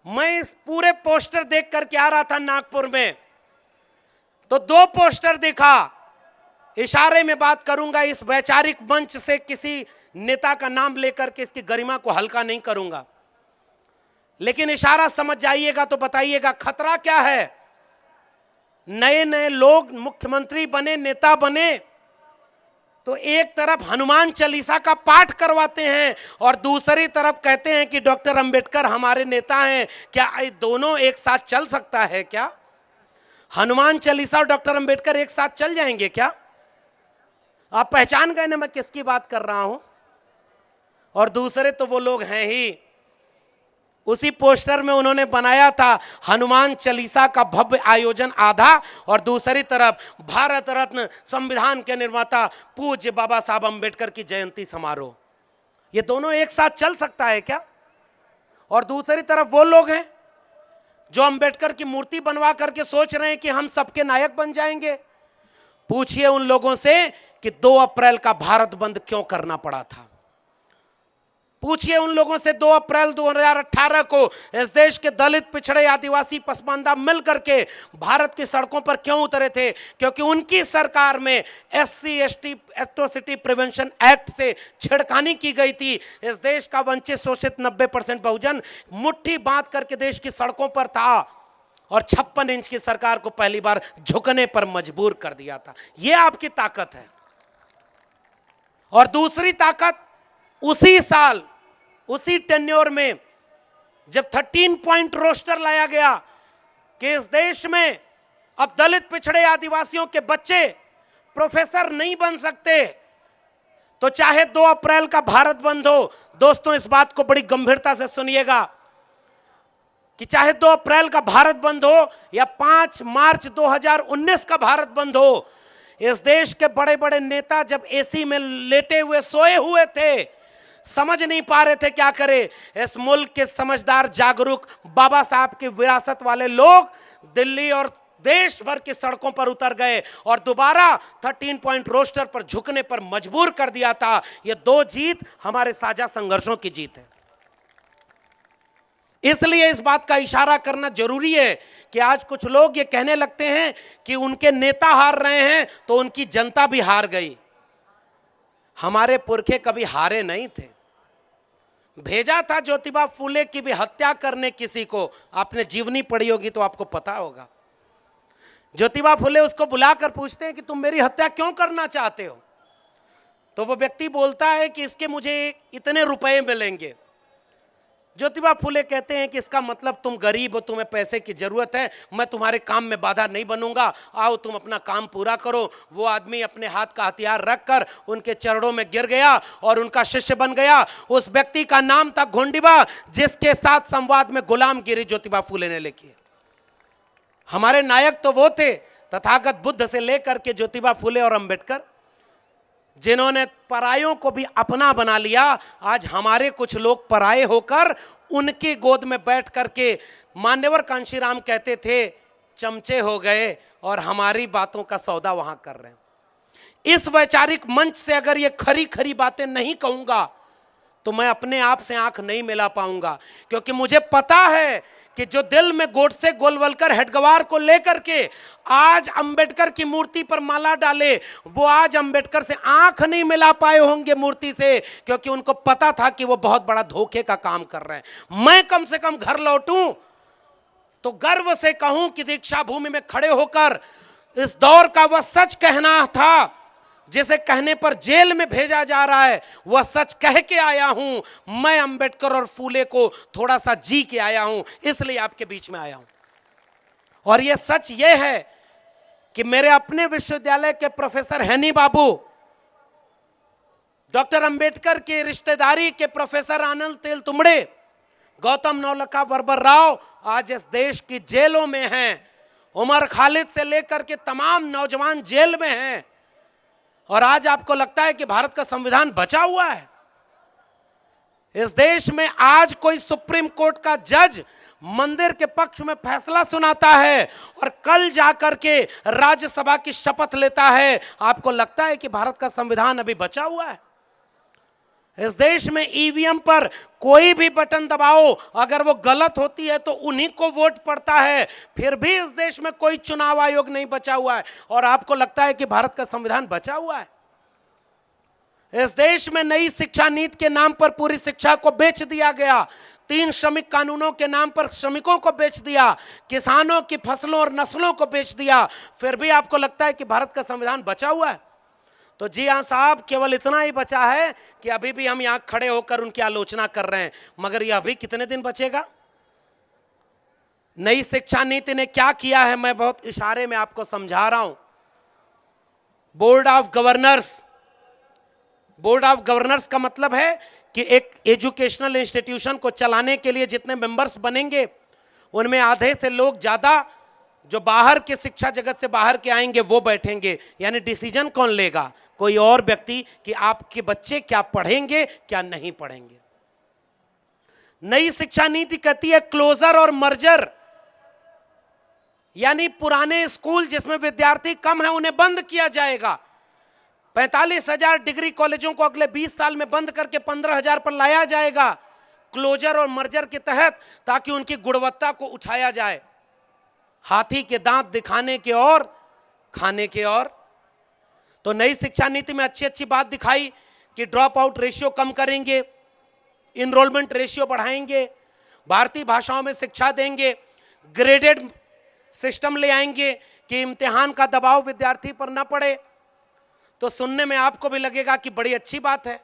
मैं इस पूरे पोस्टर देख करके आ रहा था नागपुर में, तो दो पोस्टर दिखा, इशारे में बात करूंगा, इस वैचारिक मंच से किसी नेता का नाम लेकर के इसकी गरिमा को हल्का नहीं करूंगा, लेकिन इशारा समझ जाइएगा तो बताइएगा खतरा क्या है। नए नए लोग मुख्यमंत्री बने, नेता बने, तो एक तरफ हनुमान चालीसा का पाठ करवाते हैं और दूसरी तरफ कहते हैं कि डॉक्टर अंबेडकर हमारे नेता हैं। क्या ये दोनों एक साथ चल सकता है क्या? हनुमान चालीसा और डॉक्टर अंबेडकर एक साथ चल जाएंगे क्या? आप पहचान गए ना मैं किसकी बात कर रहा हूं। और दूसरे तो वो लोग हैं ही, उसी पोस्टर में उन्होंने बनाया था हनुमान चालीसा का भव्य आयोजन आधा, और दूसरी तरफ भारत रत्न संविधान के निर्माता पूज्य बाबा साहब अंबेडकर की जयंती समारोह। ये दोनों एक साथ चल सकता है क्या? और दूसरी तरफ वो लोग हैं जो अंबेडकर की मूर्ति बनवा करके सोच रहे हैं कि हम सबके नायक बन जाएंगे। पूछिए उन लोगों से कि 2 अप्रैल का भारत बंद क्यों करना पड़ा था। पूछिए उन लोगों से 2 अप्रैल 2018 को इस देश के दलित, पिछड़े, आदिवासी, पसमानदा मिल करके भारत की सड़कों पर क्यों उतरे थे। क्योंकि उनकी सरकार में SC/ST एट्रोसिटी प्रिवेंशन एक्ट से छेड़खानी की गई थी। इस देश का वंचित, शोषित 90% बहुजन मुट्ठी बांध करके देश की सड़कों पर था और 56 इंच की सरकार को पहली बार झुकने पर मजबूर कर दिया था। यह आपकी ताकत है। और दूसरी ताकत, उसी साल, उसी टेन्योर में जब 13 पॉइंट रोस्टर लाया गया कि इस देश में अब दलित, पिछड़े, आदिवासियों के बच्चे प्रोफेसर नहीं बन सकते, तो चाहे 2 अप्रैल का भारत बंद हो, दोस्तों इस बात को बड़ी गंभीरता से सुनिएगा, कि चाहे 2 अप्रैल का भारत बंद हो या 5 मार्च 2019 का भारत बंद हो, इस देश के बड़े बड़े नेता जब एसी में लेटे हुए सोए हुए थे, समझ नहीं पा रहे थे क्या करें, इस मुल्क के समझदार, जागरूक, बाबा साहब की विरासत वाले लोग दिल्ली और देश भर की सड़कों पर उतर गए और दोबारा 13 पॉइंट रोस्टर पर झुकने पर मजबूर कर दिया था। यह 2 जीत हमारे साझा संघर्षों की जीत है। इसलिए इस बात का इशारा करना जरूरी है कि आज कुछ लोग ये कहने लगते हैं कि उनके नेता हार रहे हैं तो उनकी जनता भी हार गई। हमारे पुरखे कभी हारे नहीं थे। भेजा था ज्योतिबा फूले की भी हत्या करने किसी को। आपने जीवनी पढ़ी होगी तो आपको पता होगा। ज्योतिबा फूले उसको बुलाकर पूछते हैं कि तुम मेरी हत्या क्यों करना चाहते हो? तो वो व्यक्ति बोलता है कि इसके मुझे इतने रुपए मिलेंगे। ज्योतिबा फूले कहते हैं कि इसका मतलब तुम गरीब हो, तुम्हें पैसे की जरूरत है, मैं तुम्हारे काम में बाधा नहीं बनूंगा, आओ तुम अपना काम पूरा करो। वो आदमी अपने हाथ का हथियार रखकर उनके चरणों में गिर गया और उनका शिष्य बन गया। उस व्यक्ति का नाम था घोंडिबा, जिसके साथ संवाद में गुलामगिरी ज्योतिबा फूले ने लिखी है। हमारे नायक तो वो थे तथागत बुद्ध से लेकर के ज्योतिबा फूले और अंबेडकर, जिन्होंने परायों को भी अपना बना लिया। आज हमारे कुछ लोग पराये होकर उनकी गोद में बैठ करके, मान्यवर कांशीराम कहते थे, चमचे हो गए और हमारी बातों का सौदा वहां कर रहे हैं। इस वैचारिक मंच से अगर ये खरी खरी बातें नहीं कहूंगा तो मैं अपने आप से आंख नहीं मिला पाऊंगा, क्योंकि मुझे पता है कि जो दिल में गोडसे गोलवलकर हेडगवार को लेकर के आज अंबेडकर की मूर्ति पर माला डाले, वो आज अंबेडकर से आंख नहीं मिला पाए होंगे मूर्ति से, क्योंकि उनको पता था कि वो बहुत बड़ा धोखे का काम कर रहे हैं। मैं कम से कम घर लौटूं तो गर्व से कहूं कि दीक्षा भूमि में खड़े होकर इस दौर का वह सच कहना था जिसे कहने पर जेल में भेजा जा रहा है, वह सच कह के आया हूं। मैं अंबेडकर और फूले को थोड़ा सा जी के आया हूं, इसलिए आपके बीच में आया हूं। और यह सच यह है कि मेरे अपने विश्वविद्यालय के प्रोफेसर हैनी बाबू, डॉक्टर अंबेडकर के रिश्तेदारी के प्रोफेसर आनंद तेल तुमड़े, गौतम नौलखा वर्बर राव आज इस देश की जेलों में हैं। उमर खालिद से लेकर के तमाम नौजवान जेल में हैं। और आज आपको लगता है कि भारत का संविधान बचा हुआ है? इस देश में आज कोई सुप्रीम कोर्ट का जज मंदिर के पक्ष में फैसला सुनाता है और कल जाकर के राज्यसभा की शपथ लेता है, आपको लगता है कि भारत का संविधान अभी बचा हुआ है? इस देश में ईवीएम पर कोई भी बटन दबाओ, अगर वो गलत होती है तो उन्हीं को वोट पड़ता है। फिर भी इस देश में कोई चुनाव आयोग नहीं बचा हुआ है और आपको लगता है कि भारत का संविधान बचा हुआ है? इस देश में नई शिक्षा नीति के नाम पर पूरी शिक्षा को बेच दिया गया। 3 श्रमिक कानूनों के नाम पर श्रमिकों को बेच दिया, किसानों की फसलों और नस्लों को बेच दिया। फिर भी आपको लगता है कि भारत का संविधान बचा हुआ है? तो जी हाँ साहब, केवल इतना ही बचा है कि अभी भी हम यहां खड़े होकर उनकी आलोचना कर रहे हैं, मगर यह अभी कितने दिन बचेगा? नई शिक्षा नीति ने क्या किया है, मैं बहुत इशारे में आपको समझा रहा हूं। Board of governors, board of governors का मतलब है कि एक एजुकेशनल इंस्टीट्यूशन को चलाने के लिए जितने मेंबर्स बनेंगे उनमें आधे से लोग ज्यादा जो बाहर के शिक्षा जगत से बाहर के आएंगे वो बैठेंगे। यानी डिसीजन कौन लेगा? कोई और व्यक्ति, कि आपके बच्चे क्या पढ़ेंगे क्या नहीं पढ़ेंगे। नई शिक्षा नीति कहती है क्लोजर और मर्जर, यानी पुराने स्कूल जिसमें विद्यार्थी कम है उन्हें बंद किया जाएगा। 45,000 डिग्री कॉलेजों को अगले 20 साल में बंद करके 15,000 पर लाया जाएगा, क्लोजर और मर्जर के तहत, ताकि उनकी गुणवत्ता को उठाया जाए। हाथी के दांत दिखाने के और खाने के और। तो नई शिक्षा नीति में अच्छी अच्छी बात दिखाई कि ड्रॉप आउट रेशियो कम करेंगे, इनरोलमेंट रेशियो बढ़ाएंगे, भारतीय भाषाओं में शिक्षा देंगे, ग्रेडेड सिस्टम ले आएंगे कि इम्तिहान का दबाव विद्यार्थी पर न पड़े। तो सुनने में आपको भी लगेगा कि बड़ी अच्छी बात है।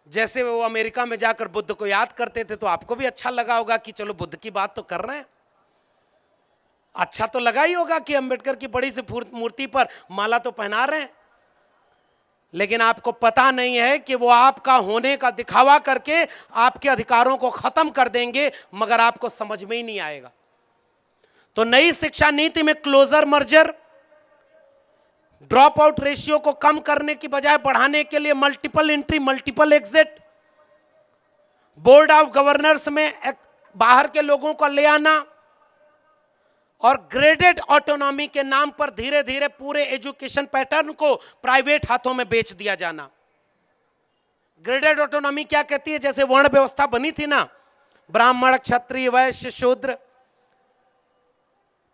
जैसे वो अमेरिका में जाकर बुद्ध को याद करते थे तो आपको भी अच्छा लगा होगा कि चलो बुद्ध की बात तो कर रहे हैं। अच्छा तो लगा ही होगा कि अंबेडकर की बड़ी सी मूर्ति पर माला तो पहना रहे हैं, लेकिन आपको पता नहीं है कि वो आपका होने का दिखावा करके आपके अधिकारों को खत्म कर देंगे, मगर आपको समझ में ही नहीं आएगा। तो नई शिक्षा नीति में closure merger, drop out ratio को कम करने की बजाय बढ़ाने के लिए multiple entry multiple exit, board of governors में बाहर के लोगों को ले आना और ग्रेडेड ऑटोनॉमी के नाम पर धीरे धीरे पूरे एजुकेशन पैटर्न को प्राइवेट हाथों में बेच दिया जाना। ग्रेडेड ऑटोनॉमी क्या कहती है? जैसे वर्ण व्यवस्था बनी थी ना, ब्राह्मण क्षत्रिय वैश्य शूद्र,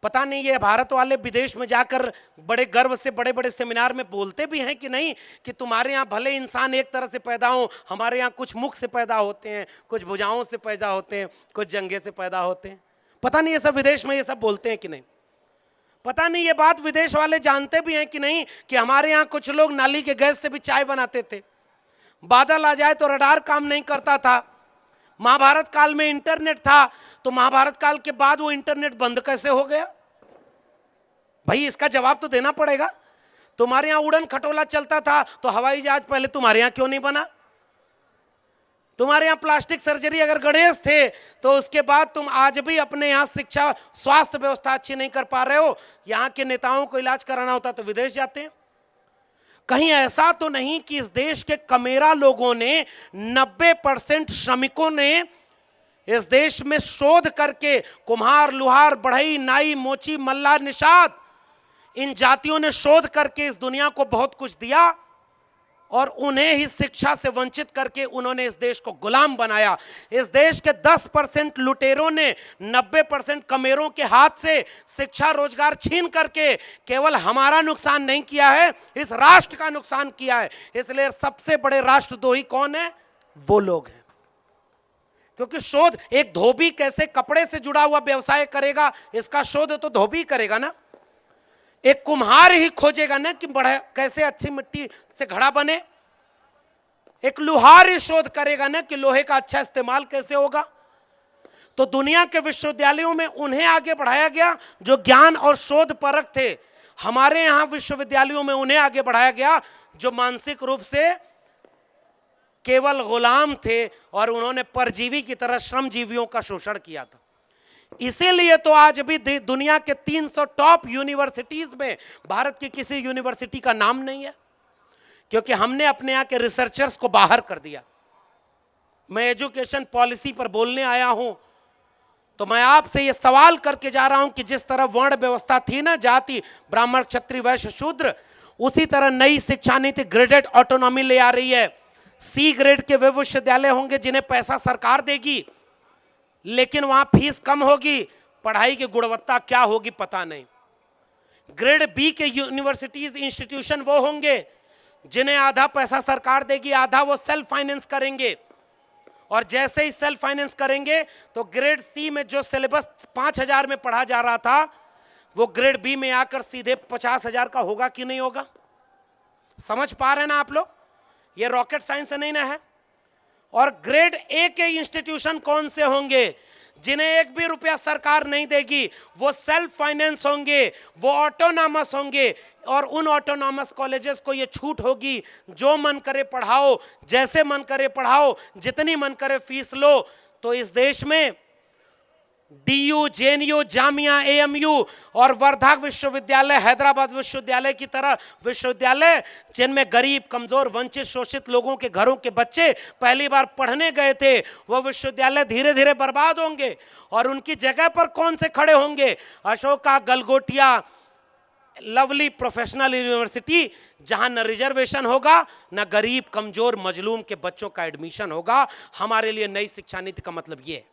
पता नहीं ये भारत वाले विदेश में जाकर बड़े गर्व से बड़े बड़े सेमिनार में बोलते भी हैं कि नहीं, कि तुम्हारे यहाँ भले इंसान एक तरह से पैदा हो, हमारे यहाँ कुछ मुख से पैदा होते हैं, कुछ भुजाओं से पैदा होते हैं, कुछ जंघे से पैदा होते हैं। पता नहीं ये सब विदेश में ये सब बोलते हैं कि नहीं। पता नहीं ये बात विदेश वाले जानते भी हैं कि नहीं, कि हमारे यहाँ कुछ लोग नाली के गैस से भी चाय बनाते थे। बादल आ जाए तो रडार काम नहीं करता था। महाभारत काल में इंटरनेट था, तो महाभारत काल के बाद वो इंटरनेट बंद कैसे हो गया? भाई इसका जवाब तो देना पड़ेगा। तुम्हारे यहां उड़न खटोला चलता था, तो हवाई जहाज पहले तुम्हारे यहां क्यों नहीं बना? तुम्हारे यहां प्लास्टिक सर्जरी अगर गणेश थे, तो उसके बाद तुम आज भी अपने यहां शिक्षा स्वास्थ्य व्यवस्था अच्छी नहीं कर पा रहे हो। यहां के नेताओं को इलाज कराना होता तो विदेश जाते हैं। कहीं ऐसा तो नहीं कि इस देश के कमेरा लोगों ने, 90% श्रमिकों ने इस देश में शोध करके, कुम्हार, लुहार, बढ़ई, नाई, मोची, मल्ला, निषाद, इन जातियों ने शोध करके इस दुनिया को बहुत कुछ दिया, और उन्हें ही शिक्षा से वंचित करके उन्होंने इस देश को गुलाम बनाया। इस देश के 10% लुटेरों ने 90% कमेरों के हाथ से शिक्षा रोजगार छीन करके केवल हमारा नुकसान नहीं किया है, इस राष्ट्र का नुकसान किया है। इसलिए सबसे बड़े राष्ट्रद्रोही कौन है? वो लोग हैं। क्योंकि शोध, एक धोबी कैसे कपड़े से जुड़ा हुआ व्यवसाय करेगा, इसका शोध तो धोबी करेगा ना। एक कुम्हार ही खोजेगा ना कि बड़ा कैसे अच्छी मिट्टी से घड़ा बने। एक लुहार ही शोध करेगा ना कि लोहे का अच्छा इस्तेमाल कैसे होगा। तो दुनिया के विश्वविद्यालयों में उन्हें आगे बढ़ाया गया जो ज्ञान और शोध परक थे। हमारे यहां विश्वविद्यालयों में उन्हें आगे बढ़ाया गया जो मानसिक रूप से केवल गुलाम थे, और उन्होंने परजीवी की तरह श्रमजीवियों का शोषण किया था। इसीलिए तो आज भी दुनिया के 300 टॉप यूनिवर्सिटीज में भारत की किसी यूनिवर्सिटी का नाम नहीं है, क्योंकि हमने अपने यहाँ के रिसर्चर्स को बाहर कर दिया। मैं एजुकेशन पॉलिसी पर बोलने आया हूं, तो मैं आपसे ये सवाल करके जा रहा हूं कि जिस तरह वर्ण व्यवस्था थी ना, जाति, ब्राह्मण, क्षत्रिय, वैश्य, शूद्र, उसी तरह नई शिक्षा नीति ग्रेडेड ऑटोनॉमी ले आ रही है। सी ग्रेड के वे विश्वविद्यालय होंगे जिन्हें पैसा सरकार देगी, लेकिन वहां फीस कम होगी, पढ़ाई की गुणवत्ता क्या होगी पता नहीं। ग्रेड बी के यूनिवर्सिटीज, इंस्टीट्यूशन वो होंगे जिन्हें आधा पैसा सरकार देगी, आधा वो सेल्फ फाइनेंस करेंगे। और जैसे ही सेल्फ फाइनेंस करेंगे तो ग्रेड सी में जो सिलेबस 5,000 में पढ़ा जा रहा था, वो ग्रेड बी में आकर सीधे 50,000 का होगा कि नहीं होगा? समझ पा रहे हैं ना आप लोग? ये रॉकेट साइंस नहीं ना है। और ग्रेड ए के इंस्टीट्यूशन कौन से होंगे? जिन्हें एक भी रुपया सरकार नहीं देगी, वो सेल्फ फाइनेंस होंगे, वो ऑटोनॉमस होंगे। और उन ऑटोनॉमस कॉलेजेस को ये छूट होगी, जो मन करे पढ़ाओ, जैसे मन करे पढ़ाओ, जितनी मन करे फीस लो। तो इस देश में डीयू, जेएनयू, जामिया, एएमयू और वर्धा विश्वविद्यालय, हैदराबाद विश्वविद्यालय की तरह विश्वविद्यालय जिनमें गरीब, कमजोर, वंचित, शोषित लोगों के घरों के बच्चे पहली बार पढ़ने गए थे, वो विश्वविद्यालय धीरे धीरे बर्बाद होंगे। और उनकी जगह पर कौन से खड़े होंगे? Ashoka, Galgotia, lovely professional university, जहां न रिजर्वेशन होगा, न गरीब, कमजोर, मजलूम के बच्चों का एडमिशन होगा। हमारे लिए नई शिक्षा नीति का मतलब ये है।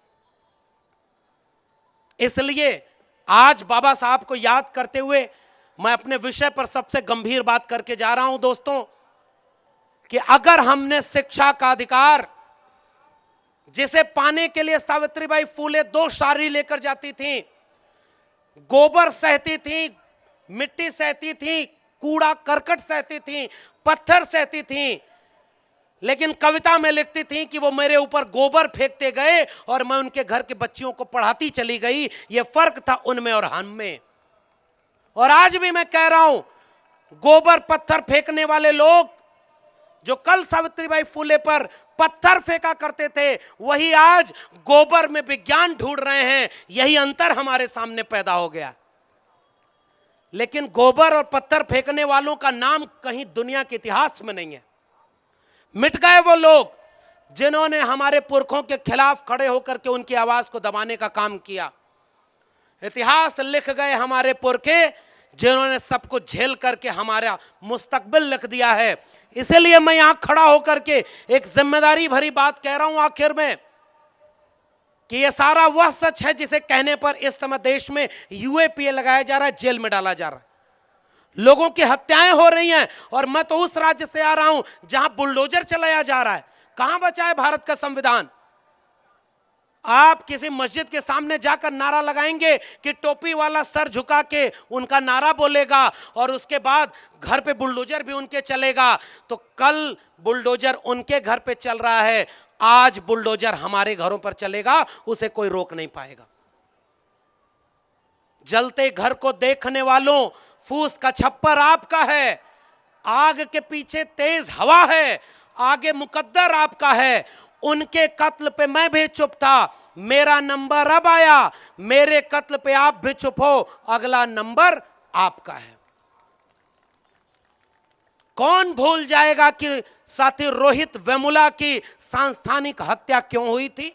इसलिए आज बाबा साहब को याद करते हुए मैं अपने विषय पर सबसे गंभीर बात करके जा रहा हूं दोस्तों, कि अगर हमने शिक्षा का अधिकार, जिसे पाने के लिए सावित्रीबाई फूले 2 साड़ी लेकर जाती थी, गोबर सहती थी, मिट्टी सहती थी, कूड़ा करकट सहती थी, पत्थर सहती थी, लेकिन कविता में लिखती थी कि वो मेरे ऊपर गोबर फेंकते गए और मैं उनके घर के बच्चियों को पढ़ाती चली गई। ये फर्क था उनमें और हम में। और आज भी मैं कह रहा हूं, गोबर पत्थर फेंकने वाले लोग जो कल सावित्रीबाई फूले पर पत्थर फेंका करते थे, वही आज गोबर में विज्ञान ढूंढ रहे हैं। यही अंतर हमारे सामने पैदा हो गया। लेकिन गोबर और पत्थर फेंकने वालों का नाम कहीं दुनिया के इतिहास में नहीं है। मिट गए वो लोग जिन्होंने हमारे पुरखों के खिलाफ खड़े होकर के उनकी आवाज को दबाने का काम किया। इतिहास लिख गए हमारे पुरखे जिन्होंने सब कुछ झेल करके हमारा मुस्तकबिल लिख दिया है। इसलिए मैं यहां खड़ा होकर के एक जिम्मेदारी भरी बात कह रहा हूं आखिर में, कि यह सारा वह सच है जिसे कहने पर इस समय देश में यूएपीए लगाया जा रहा है, जेल में डाला जा रहा है, लोगों की हत्याएं हो रही हैं। और मैं तो उस राज्य से आ रहा हूं जहां बुलडोजर चलाया जा रहा है। कहां बचा है भारत का संविधान? आप किसी मस्जिद के सामने जाकर नारा लगाएंगे कि टोपी वाला सर झुका के उनका नारा बोलेगा और उसके बाद घर पे बुलडोजर भी उनके चलेगा, तो कल बुलडोजर उनके घर पे चल रहा है, आज बुलडोजर हमारे घरों पर चलेगा, उसे कोई रोक नहीं पाएगा। जलते घर को देखने वालों, फूस का छप्पर आपका है, आग के पीछे तेज हवा है, आगे मुकद्दर आपका है। उनके कत्ल पे मैं भी चुप था, मेरा नंबर अब आया, मेरे कत्ल पे आप भी चुप हो, अगला नंबर आपका है। कौन भूल जाएगा कि साथी रोहित वेमुला की सांस्थानिक हत्या क्यों हुई थी,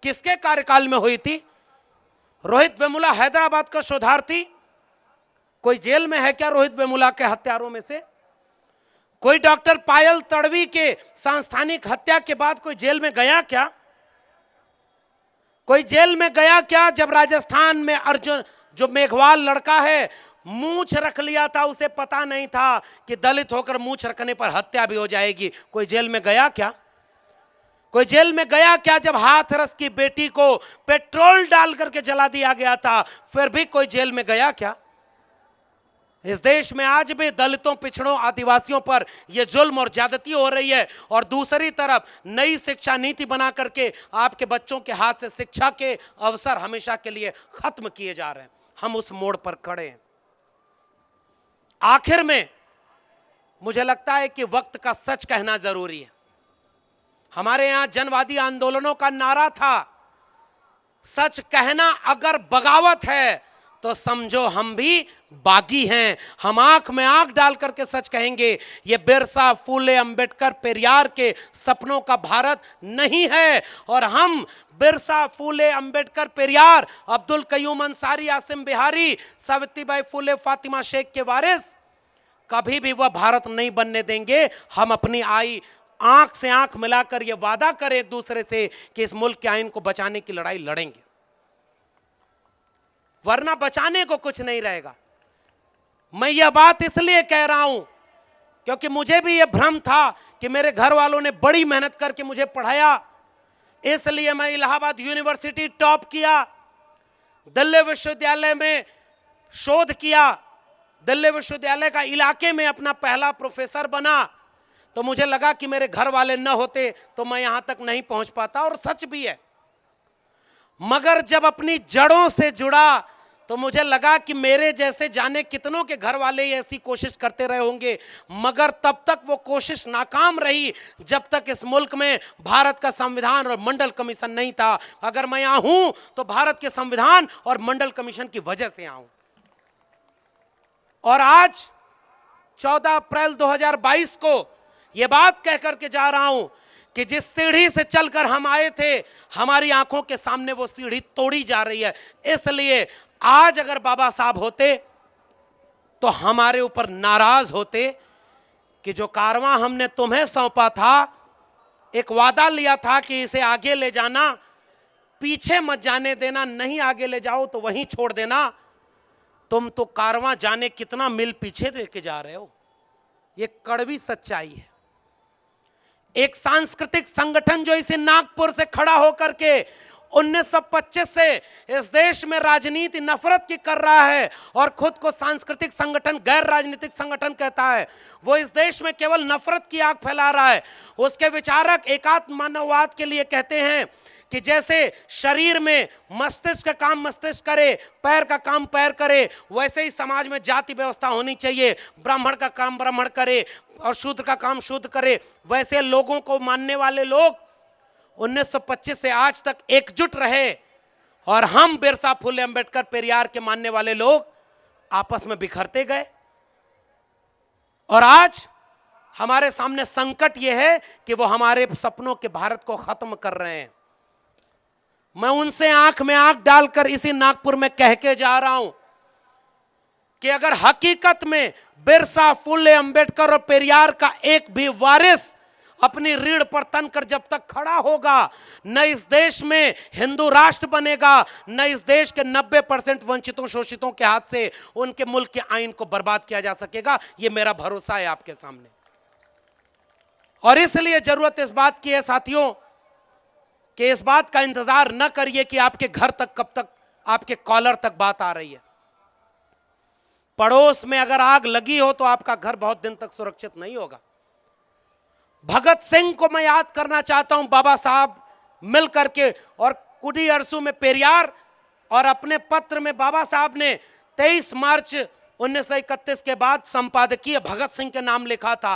किसके कार्यकाल में हुई थी? रोहित वेमुला हैदराबाद का शोधार्थी, कोई जेल में है क्या रोहित वेमुला के हत्यारों में से? कोई डॉक्टर पायल तड़वी के सांस्थानिक हत्या के बाद कोई जेल में गया क्या? कोई जेल में गया क्या? जब राजस्थान में अर्जुन, जो मेघवाल लड़का है, मूंछ रख लिया था, उसे पता नहीं था कि दलित होकर मूंछ रखने पर हत्या भी हो जाएगी, कोई जेल में गया क्या? कोई जेल में गया क्या जब हाथरस की बेटी को पेट्रोल डाल करके जला दिया गया था, फिर भी कोई जेल में गया क्या? इस देश में आज भी दलितों, पिछड़ों, आदिवासियों पर यह जुल्म और ज्यादती हो रही है, और दूसरी तरफ नई शिक्षा नीति बना करके आपके बच्चों के हाथ से शिक्षा के अवसर हमेशा के लिए खत्म किए जा रहे हैं। हम उस मोड़ पर खड़े हैं। आखिर में मुझे लगता है कि वक्त का सच कहना जरूरी है। हमारे यहां जनवादी आंदोलनों का नारा था, सच कहना अगर बगावत है तो समझो हम भी बागी हैं। हम आंख में आंख डाल करके सच कहेंगे, ये बिरसा, फूले, अंबेडकर, पेरियार के सपनों का भारत नहीं है। और हम बिरसा, फूले, अंबेडकर, पेरियार, अब्दुल कयूम अंसारी, आसिम बिहारी, सावित्रीबाई फूले, फातिमा शेख के वारिस कभी भी वह भारत नहीं बनने देंगे। हम अपनी आंख से आंख मिलाकर यह वादा करें एक दूसरे से कि इस मुल्क के आईन को बचाने की लड़ाई लड़ेंगे, वरना बचाने को कुछ नहीं रहेगा। मैं यह बात इसलिए कह रहा हूं क्योंकि मुझे भी यह भ्रम था कि मेरे घर वालों ने बड़ी मेहनत करके मुझे पढ़ाया, इसलिए मैं इलाहाबाद यूनिवर्सिटी टॉप किया, दिल्ली विश्वविद्यालय में शोध किया, दिल्ली विश्वविद्यालय का इलाके में अपना पहला प्रोफेसर बना। तो मुझे लगा कि मेरे घर वाले न होते तो मैं यहां तक नहीं पहुंच पाता, और सच भी है। मगर जब अपनी जड़ों से जुड़ा तो मुझे लगा कि मेरे जैसे जाने कितनों के घर वाले ऐसी कोशिश करते रहे होंगे, मगर तब तक वो कोशिश नाकाम रही जब तक इस मुल्क में भारत का संविधान और मंडल कमीशन नहीं था। अगर मैं यहां हूं तो भारत के संविधान और मंडल कमीशन की वजह से यहां हूं। और आज 14 अप्रैल 2022 को यह बात कह करके जा रहा हूं कि जिस सीढ़ी से चलकर हम आए थे, हमारी आंखों के सामने वो सीढ़ी तोड़ी जा रही है। इसलिए आज अगर बाबा साहब होते तो हमारे ऊपर नाराज होते कि जो कारवां हमने तुम्हें सौंपा था, एक वादा लिया था कि इसे आगे ले जाना, पीछे मत जाने देना, नहीं आगे ले जाओ तो वहीं छोड़ देना, तुम तो कारवां जाने कितना मील पीछे लेके जा रहे हो। ये कड़वी सच्चाई है। एक सांस्कृतिक संगठन जो इसे नागपुर से खड़ा होकर के 1925 से इस देश में राजनीति नफरत की कर रहा है और खुद को सांस्कृतिक संगठन, गैर राजनीतिक संगठन कहता है, वो इस देश में केवल नफरत की आग फैला रहा है। उसके विचारक एकात्म मानववाद के लिए कहते हैं कि जैसे शरीर में मस्तिष्क का काम मस्तिष्क करे, पैर का काम पैर करे, वैसे ही समाज में जाति व्यवस्था होनी चाहिए। ब्राह्मण का काम ब्राह्मण करे और शूद्र का काम शूद्र करे। वैसे लोगों को मानने वाले लोग 1925 से आज तक एकजुट रहे, और हम बिरसा, फूले, अंबेडकर, पेरियार के मानने वाले लोग आपस में बिखरते गए। और आज हमारे सामने संकट यह है कि वो हमारे सपनों के भारत को खत्म कर रहे हैं। मैं उनसे आंख में आंख डालकर इसी नागपुर में कह के जा रहा हूं कि अगर हकीकत में बिरसा, फूले, अंबेडकर और पेरियार का एक भी वारिस अपनी रीढ़ पर तनकर जब तक खड़ा होगा, न इस देश में हिंदू राष्ट्र बनेगा, न इस देश के 90% वंचितों शोषितों के हाथ से उनके मुल्क के आइन को बर्बाद किया जा सकेगा। यह मेरा भरोसा है आपके सामने। और इसलिए जरूरत इस बात की है साथियों कि इस बात का इंतजार न करिए कि आपके घर तक कब तक, आपके कॉलर तक बात आ रही है। पड़ोस में अगर आग लगी हो तो आपका घर बहुत दिन तक सुरक्षित नहीं होगा। भगत सिंह को मैं याद करना चाहता हूं, बाबा साहब मिल करके, और कुडी अरसू में पेरियार, और अपने पत्र में बाबा साहब ने 23 मार्च 1931 के बाद संपादकीय भगत सिंह के नाम लिखा था।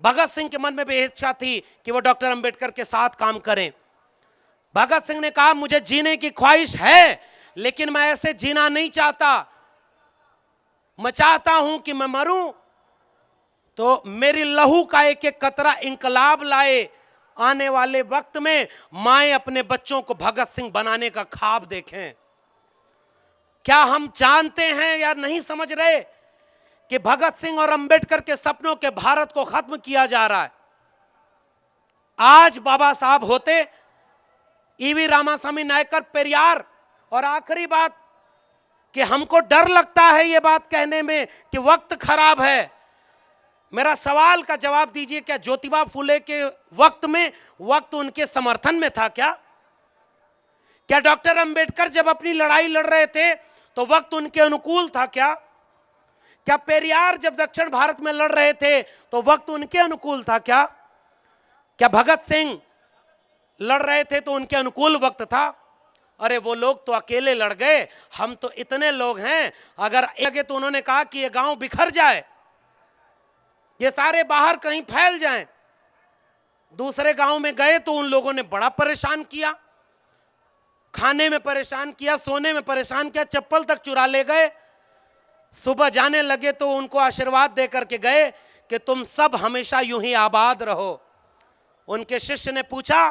भगत सिंह के मन में भी इच्छा थी कि वो डॉक्टर अंबेडकर के साथ काम करें। भगत सिंह ने कहा, मुझे जीने की ख्वाहिश है, लेकिन मैं ऐसे जीना नहीं चाहता। मैं चाहता हूं कि मैं मरूं तो मेरी लहू का एक एक कतरा इंकलाब लाए। आने वाले वक्त में माएं अपने बच्चों को भगत सिंह बनाने का ख्वाब देखें। क्या हम जानते हैं या नहीं समझ रहे कि भगत सिंह और अंबेडकर के सपनों के भारत को खत्म किया जा रहा है? आज बाबा साहब होते, ईवी रामास्वामी नायकर, पेरियार। और आखिरी बात कि हमको डर लगता है ये बात कहने में कि वक्त खराब है। मेरा सवाल का जवाब दीजिए, क्या ज्योतिबा फुले के वक्त में वक्त उनके समर्थन में था क्या? क्या डॉक्टर अंबेडकर जब अपनी लड़ाई लड़ रहे थे तो वक्त उनके अनुकूल था क्या? क्या पेरियार जब दक्षिण भारत में लड़ रहे थे तो वक्त उनके अनुकूल था क्या? क्या भगत सिंह लड़ रहे थे तो उनके अनुकूल वक्त था? अरे वो लोग तो अकेले लड़ गए, हम तो इतने लोग हैं। अगर लगे तो उन्होंने कहा कि ये गांव बिखर जाए, ये सारे बाहर कहीं फैल जाएं। दूसरे गांव में गए तो उन लोगों ने बड़ा परेशान किया, खाने में परेशान किया, सोने में परेशान किया, चप्पल तक चुरा ले गए। सुबह जाने लगे तो उनको आशीर्वाद दे करके गए कि तुम सब हमेशा यूं ही आबाद रहो। उनके शिष्य ने पूछा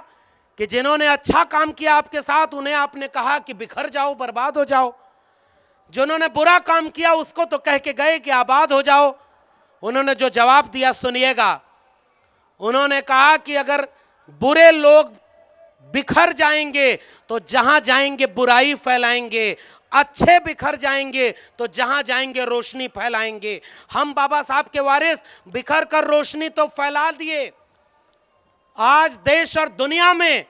कि जिन्होंने अच्छा काम किया आपके साथ, उन्हें आपने कहा कि बिखर जाओ, बर्बाद हो जाओ। जिन्होंने बुरा काम किया उसको तो कह के गए कि आबाद हो जाओ। उन्होंने जो जवाब दिया सुनिएगा। उन्होंने कहा कि अगर बुरे लोग बिखर जाएंगे तो जहां जाएंगे बुराई फैलाएंगे, अच्छे बिखर जाएंगे तो जहां जाएंगे रोशनी फैलाएंगे। हम बाबा साहब के वारिस बिखर कर रोशनी तो फैला दिए। आज देश और दुनिया में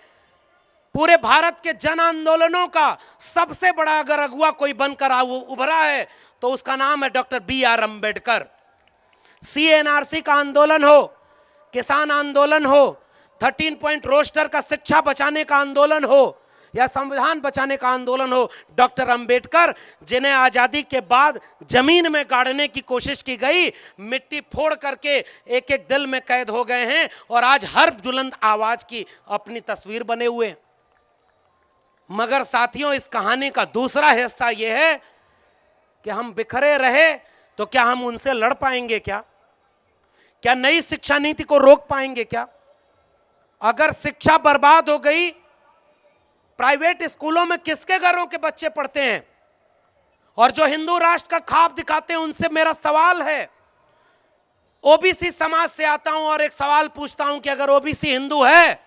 पूरे भारत के जन आंदोलनों का सबसे बड़ा अगर अगुवा कोई बनकर उभरा है तो उसका नाम है डॉक्टर BR अंबेडकर। CNRC का आंदोलन हो, किसान आंदोलन हो, 13 पॉइंट रोस्टर का शिक्षा बचाने का आंदोलन हो, या संविधान बचाने का आंदोलन हो, डॉक्टर अंबेडकर, जिन्हें आजादी के बाद जमीन में गाड़ने की कोशिश की गई, मिट्टी फोड़ करके एक एक दिल में कैद हो गए हैं और आज हर बुलंद आवाज की अपनी तस्वीर बने हुए। मगर साथियों, इस कहानी का दूसरा हिस्सा यह है कि हम बिखरे रहे तो क्या हम उनसे लड़ पाएंगे? क्या नई शिक्षा नीति को रोक पाएंगे? क्या अगर शिक्षा बर्बाद हो गई, प्राइवेट स्कूलों में किसके घरों के बच्चे पढ़ते हैं? और जो हिंदू राष्ट्र का ख्वाब दिखाते हैं उनसे मेरा सवाल है। ओबीसी समाज से आता हूं और एक सवाल पूछता हूं कि अगर ओबीसी हिंदू है,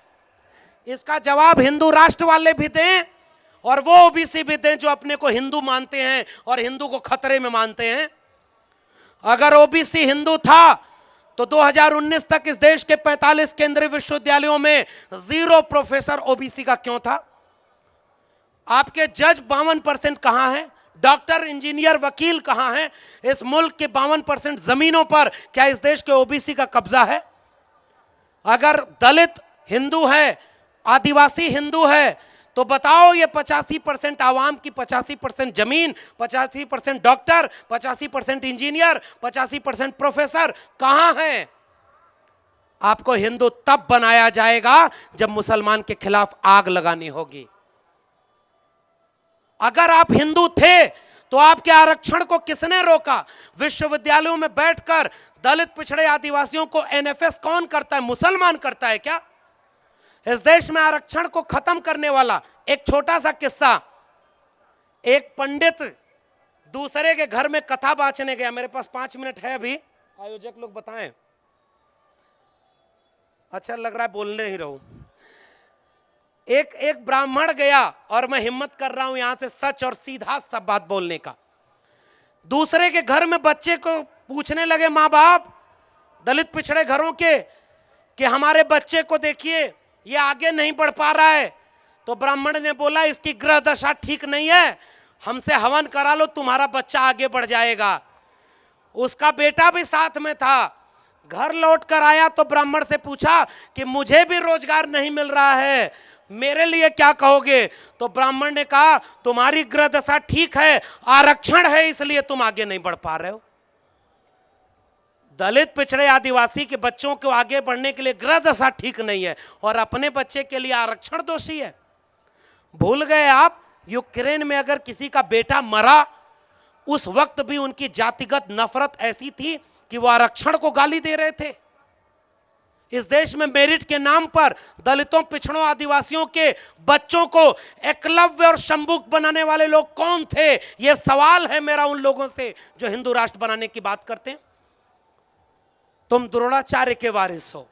इसका जवाब हिंदू राष्ट्र वाले भी दें और वो ओबीसी भी दें जो अपने को हिंदू मानते हैं और हिंदू को खतरे में मानते हैं। अगर ओबीसी हिंदू था तो 2019 तक इस देश के 45 केंद्रीय विश्वविद्यालयों में 0 प्रोफेसर ओबीसी का क्यों था? आपके जज 52% कहां हैं? डॉक्टर, इंजीनियर, वकील कहां हैं? इस मुल्क के 52% जमीनों पर क्या इस देश के ओबीसी का कब्जा है? अगर दलित हिंदू है, आदिवासी हिंदू है, तो बताओ ये 85% आवाम की 85% जमीन, 85% डॉक्टर, 85% इंजीनियर, 85% प्रोफेसर कहां हैं? आपको हिंदू तब बनाया जाएगा जब मुसलमान के खिलाफ आग लगानी होगी। अगर आप हिंदू थे तो आपके आरक्षण को किसने रोका? विश्वविद्यालयों में बैठकर दलित, पिछड़े, आदिवासियों को एनएफएस कौन करता है? मुसलमान करता है क्या? इस देश में आरक्षण को खत्म करने वाला एक छोटा सा किस्सा। एक पंडित दूसरे के घर में कथा बांचने गया। मेरे पास 5 मिनट है अभी, आयोजक लोग बताएं। अच्छा लग रहा है, बोलने ही रहूं। एक ब्राह्मण गया, और मैं हिम्मत कर रहा हूं यहां से सच और सीधा सब बात बोलने का। दूसरे के घर में बच्चे को पूछने लगे माँ बाप, दलित पिछड़े घरों के, कि हमारे बच्चे को देखिए ये आगे नहीं बढ़ पा रहा है। तो ब्राह्मण ने बोला इसकी ग्रह दशा ठीक नहीं है, हमसे हवन करा लो, तुम्हारा बच्चा आगे बढ़ जाएगा। उसका बेटा भी साथ में था। घर लौट कर आया तो ब्राह्मण से पूछा कि मुझे भी रोजगार नहीं मिल रहा है, मेरे लिए क्या कहोगे? तो ब्राह्मण ने कहा तुम्हारी ग्रह दशा ठीक है, आरक्षण है इसलिए तुम आगे नहीं बढ़ पा रहे हो। दलित पिछड़े आदिवासी के बच्चों को आगे बढ़ने के लिए ग्रह दशा ठीक नहीं है, और अपने बच्चे के लिए आरक्षण दोषी है। भूल गए आप, यूक्रेन में अगर किसी का बेटा मरा, उस वक्त भी उनकी जातिगत नफरत ऐसी थी कि वो आरक्षण को गाली दे रहे थे। इस देश में मेरिट के नाम पर दलितों, पिछड़ों, आदिवासियों के बच्चों को एकलव्य और शंभुक बनाने वाले लोग कौन थे? यह सवाल है मेरा उन लोगों से जो हिंदू राष्ट्र बनाने की बात करते हैं। तुम द्रोणाचार्य के वारिस हो,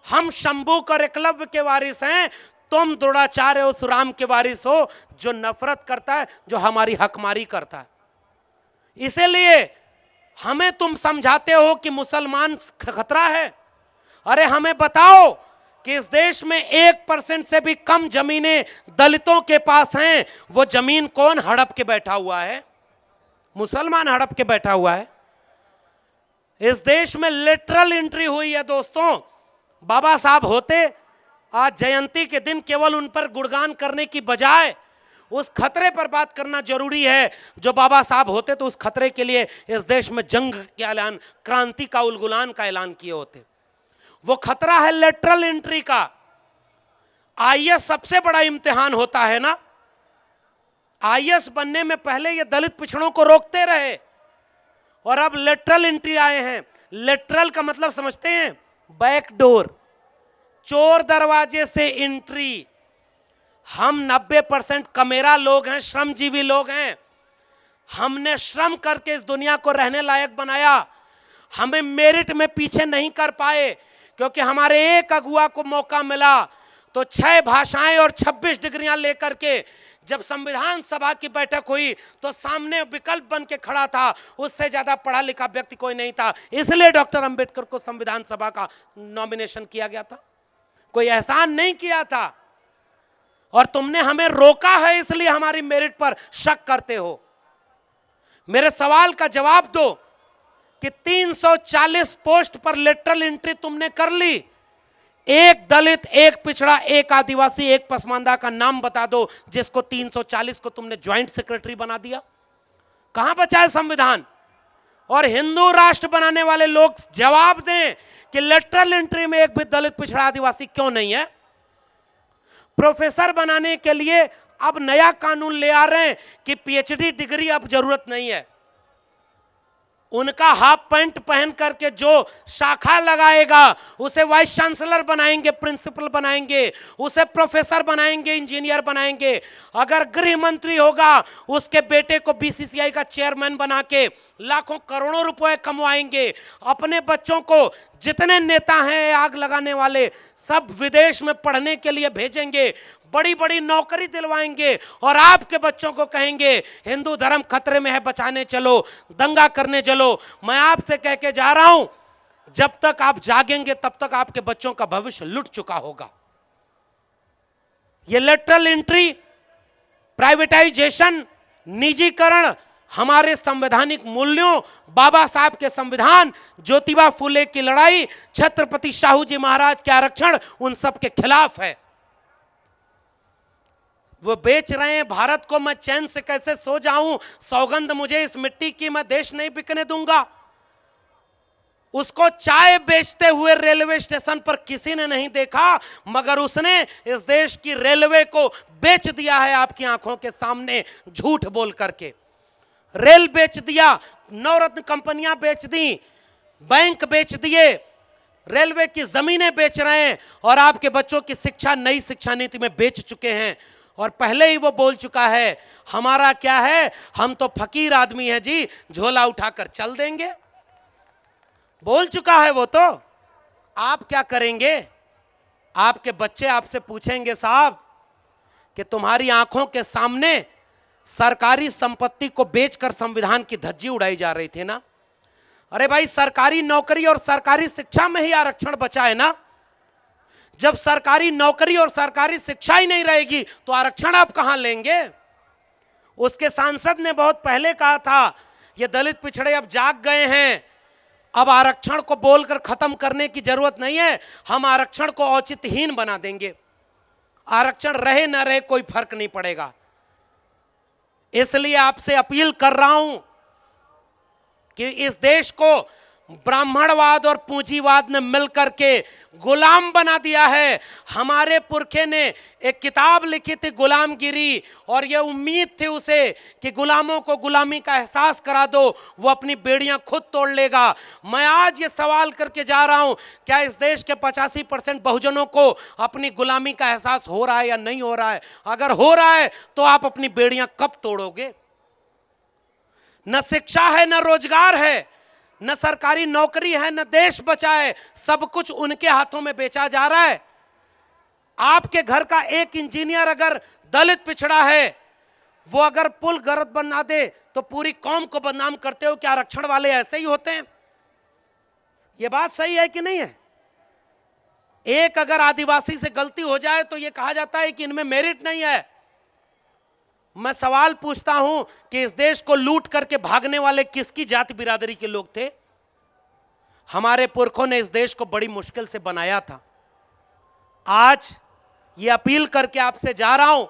हम शंभुक और एकलव्य के वारिस हैं। तुम द्रोणाचार्य और सुराम के वारिस हो जो नफरत करता है, जो हमारी हकमारी करता है। इसीलिए हमें तुम समझाते हो कि मुसलमान खतरा है। अरे हमें बताओ कि इस देश में 1% से भी कम जमीनें दलितों के पास हैं। वो जमीन कौन हड़प के बैठा हुआ है? मुसलमान हड़प के बैठा हुआ है। इस देश में लिटरल एंट्री हुई है दोस्तों। बाबा साहब होते, आज जयंती के दिन केवल उन पर गुणगान करने की बजाय उस खतरे पर बात करना जरूरी है। जो बाबा साहब होते तो उस खतरे के लिए इस देश में जंग का ऐलान, क्रांति का, उलगुलान का ऐलान किए होते। वो खतरा है लेटरल एंट्री का। आईएएस सबसे बड़ा इम्तिहान होता है ना। आईएएस बनने में पहले ये दलित पिछड़ों को रोकते रहे, और अब लेटरल एंट्री आए हैं। लेटरल का मतलब समझते हैं? बैकडोर, चोर दरवाजे से एंट्री। हम 90% कमेरा लोग हैं, श्रमजीवी लोग हैं। हमने श्रम करके इस दुनिया को रहने लायक बनाया। हमें मेरिट में पीछे नहीं कर पाए, क्योंकि हमारे एक अगुआ को मौका मिला तो 6 भाषाएं और 26 डिग्रियां लेकर के जब संविधान सभा की बैठक हुई तो सामने विकल्प बन के खड़ा था। उससे ज्यादा पढ़ा लिखा व्यक्ति कोई नहीं था, इसलिए डॉक्टर अंबेडकर को संविधान सभा का नॉमिनेशन किया गया था। कोई एहसान नहीं किया था। और तुमने हमें रोका है, इसलिए हमारी मेरिट पर शक करते हो। मेरे सवाल का जवाब दो कि 340 पोस्ट पर लेटरल एंट्री तुमने कर ली। एक दलित, एक पिछड़ा, एक आदिवासी, एक पसमानदा का नाम बता दो जिसको 340 को तुमने ज्वाइंट सेक्रेटरी बना दिया। कहां बचा है संविधान? और हिंदू राष्ट्र बनाने वाले लोग जवाब दें कि लेटरल एंट्री में एक भी दलित, पिछड़ा, आदिवासी क्यों नहीं है? प्रोफेसर बनाने के लिए अब नया कानून ले आ रहे हैं कि पीएचडी डिग्री अब जरूरत नहीं है। उनका हाफ पैंट पहन करके जो शाखा लगाएगा उसे वाइस चांसलर बनाएंगे, प्रिंसिपल बनाएंगे, उसे प्रोफेसर बनाएंगे, इंजीनियर बनाएंगे। अगर गृह मंत्री होगा उसके बेटे को बीसीसीआई का चेयरमैन बना के लाखों करोड़ों रुपए कमवाएंगे। अपने बच्चों को जितने नेता हैं आग लगाने वाले सब विदेश में पढ़ने के लिए भेजेंगे, बड़ी बड़ी नौकरी दिलवाएंगे, और आपके बच्चों को कहेंगे हिंदू धर्म खतरे में है, बचाने चलो, दंगा करने चलो। मैं आपसे कह के जा रहा हूं, जब तक आप जागेंगे तब तक आपके बच्चों का भविष्य लुट चुका होगा। ये लेटरल एंट्री, प्राइवेटाइजेशन, निजीकरण हमारे संवैधानिक मूल्यों, बाबा साहब के संविधान, ज्योतिबा फुले की लड़ाई, छत्रपति शाहू जी महाराज के आरक्षण, उन सब के खिलाफ है। वो बेच रहे हैं भारत को, मैं चैन से कैसे सो जाऊं? सौगंध मुझे इस मिट्टी की, मैं देश नहीं बिकने दूंगा। उसको चाय बेचते हुए रेलवे स्टेशन पर किसी ने नहीं देखा, मगर उसने इस देश की रेलवे को बेच दिया है आपकी आंखों के सामने, झूठ बोल करके। रेल बेच दिया, नवरत्न कंपनियां बेच दी, बैंक बेच दिए, रेलवे की जमीनें बेच रहे हैं, और आपके बच्चों की शिक्षा नई शिक्षा नीति में बेच चुके हैं। और पहले ही वो बोल चुका है हमारा क्या है, हम तो फकीर आदमी हैं जी, झोला उठाकर चल देंगे। बोल चुका है वो तो। आप क्या करेंगे? आपके बच्चे आपसे पूछेंगे, साहब कि तुम्हारी आंखों के सामने सरकारी संपत्ति को बेचकर संविधान की धज्जी उड़ाई जा रही थी ना। अरे भाई, सरकारी नौकरी और सरकारी शिक्षा में ही आरक्षण बचा है ना। जब सरकारी नौकरी और सरकारी शिक्षा ही नहीं रहेगी तो आरक्षण आप कहां लेंगे? उसके सांसद ने बहुत पहले कहा था, ये दलित पिछड़े अब जाग गए हैं, अब आरक्षण को बोलकर खत्म करने की जरूरत नहीं है, हम आरक्षण को औचित्यहीन बना देंगे, आरक्षण रहे ना रहे कोई फर्क नहीं पड़ेगा। इसलिए आपसे अपील कर रहा हूं कि इस देश को ब्राह्मणवाद और पूंजीवाद ने मिलकर के गुलाम बना दिया है। हमारे पुरखे ने एक किताब लिखी थी, गुलामगिरी, और यह उम्मीद थी उसे कि गुलामों को गुलामी का एहसास करा दो, वो अपनी बेड़ियां खुद तोड़ लेगा। मैं आज ये सवाल करके जा रहा हूं, क्या इस देश के 85% बहुजनों को अपनी गुलामी का एहसास हो रहा है या नहीं हो रहा है? अगर हो रहा है तो आप अपनी बेड़ियां कब तोड़ोगे? न शिक्षा है, न रोजगार है, न सरकारी नौकरी है, न देश बचा है, सब कुछ उनके हाथों में बेचा जा रहा है। आपके घर का एक इंजीनियर अगर दलित पिछड़ा है, वो अगर पुल गलत बना दे तो पूरी कौम को बदनाम करते हो। क्या आरक्षण वाले ऐसे ही होते हैं? ये बात सही है कि नहीं है? एक अगर आदिवासी से गलती हो जाए तो ये कहा जाता है कि इनमें मेरिट नहीं है। मैं सवाल पूछता हूं कि इस देश को लूट करके भागने वाले किसकी जाति बिरादरी के लोग थे? हमारे पुरखों ने इस देश को बड़ी मुश्किल से बनाया था। आज ये अपील करके आपसे जा रहा हूं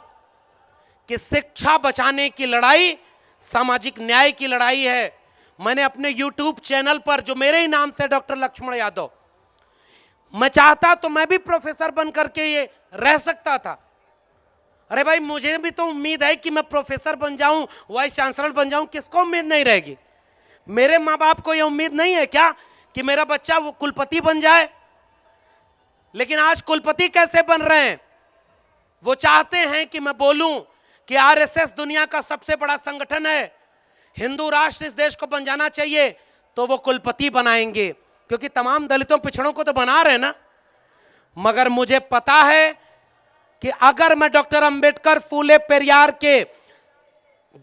कि शिक्षा बचाने की लड़ाई सामाजिक न्याय की लड़ाई है। मैंने अपने YouTube चैनल पर, जो मेरे ही नाम से डॉक्टर लक्ष्मण यादव, मैं चाहता तो मैं भी प्रोफेसर बन करके ये रह सकता था। अरे भाई, मुझे भी तो उम्मीद है कि मैं प्रोफेसर बन जाऊं, वाइस चांसलर बन जाऊं। किसको उम्मीद नहीं रहेगी? मेरे माँ बाप को ये उम्मीद नहीं है क्या कि मेरा बच्चा वो कुलपति बन जाए? लेकिन आज कुलपति कैसे बन रहे हैं? वो चाहते हैं कि मैं बोलूं कि आरएसएस दुनिया का सबसे बड़ा संगठन है, हिंदू राष्ट्र इस देश को बन जाना चाहिए, तो वो कुलपति बनाएंगे, क्योंकि तमाम दलितों पिछड़ों को तो बना रहे ना। मगर मुझे पता है कि अगर मैं डॉक्टर अंबेडकर, फूले, पेरियार के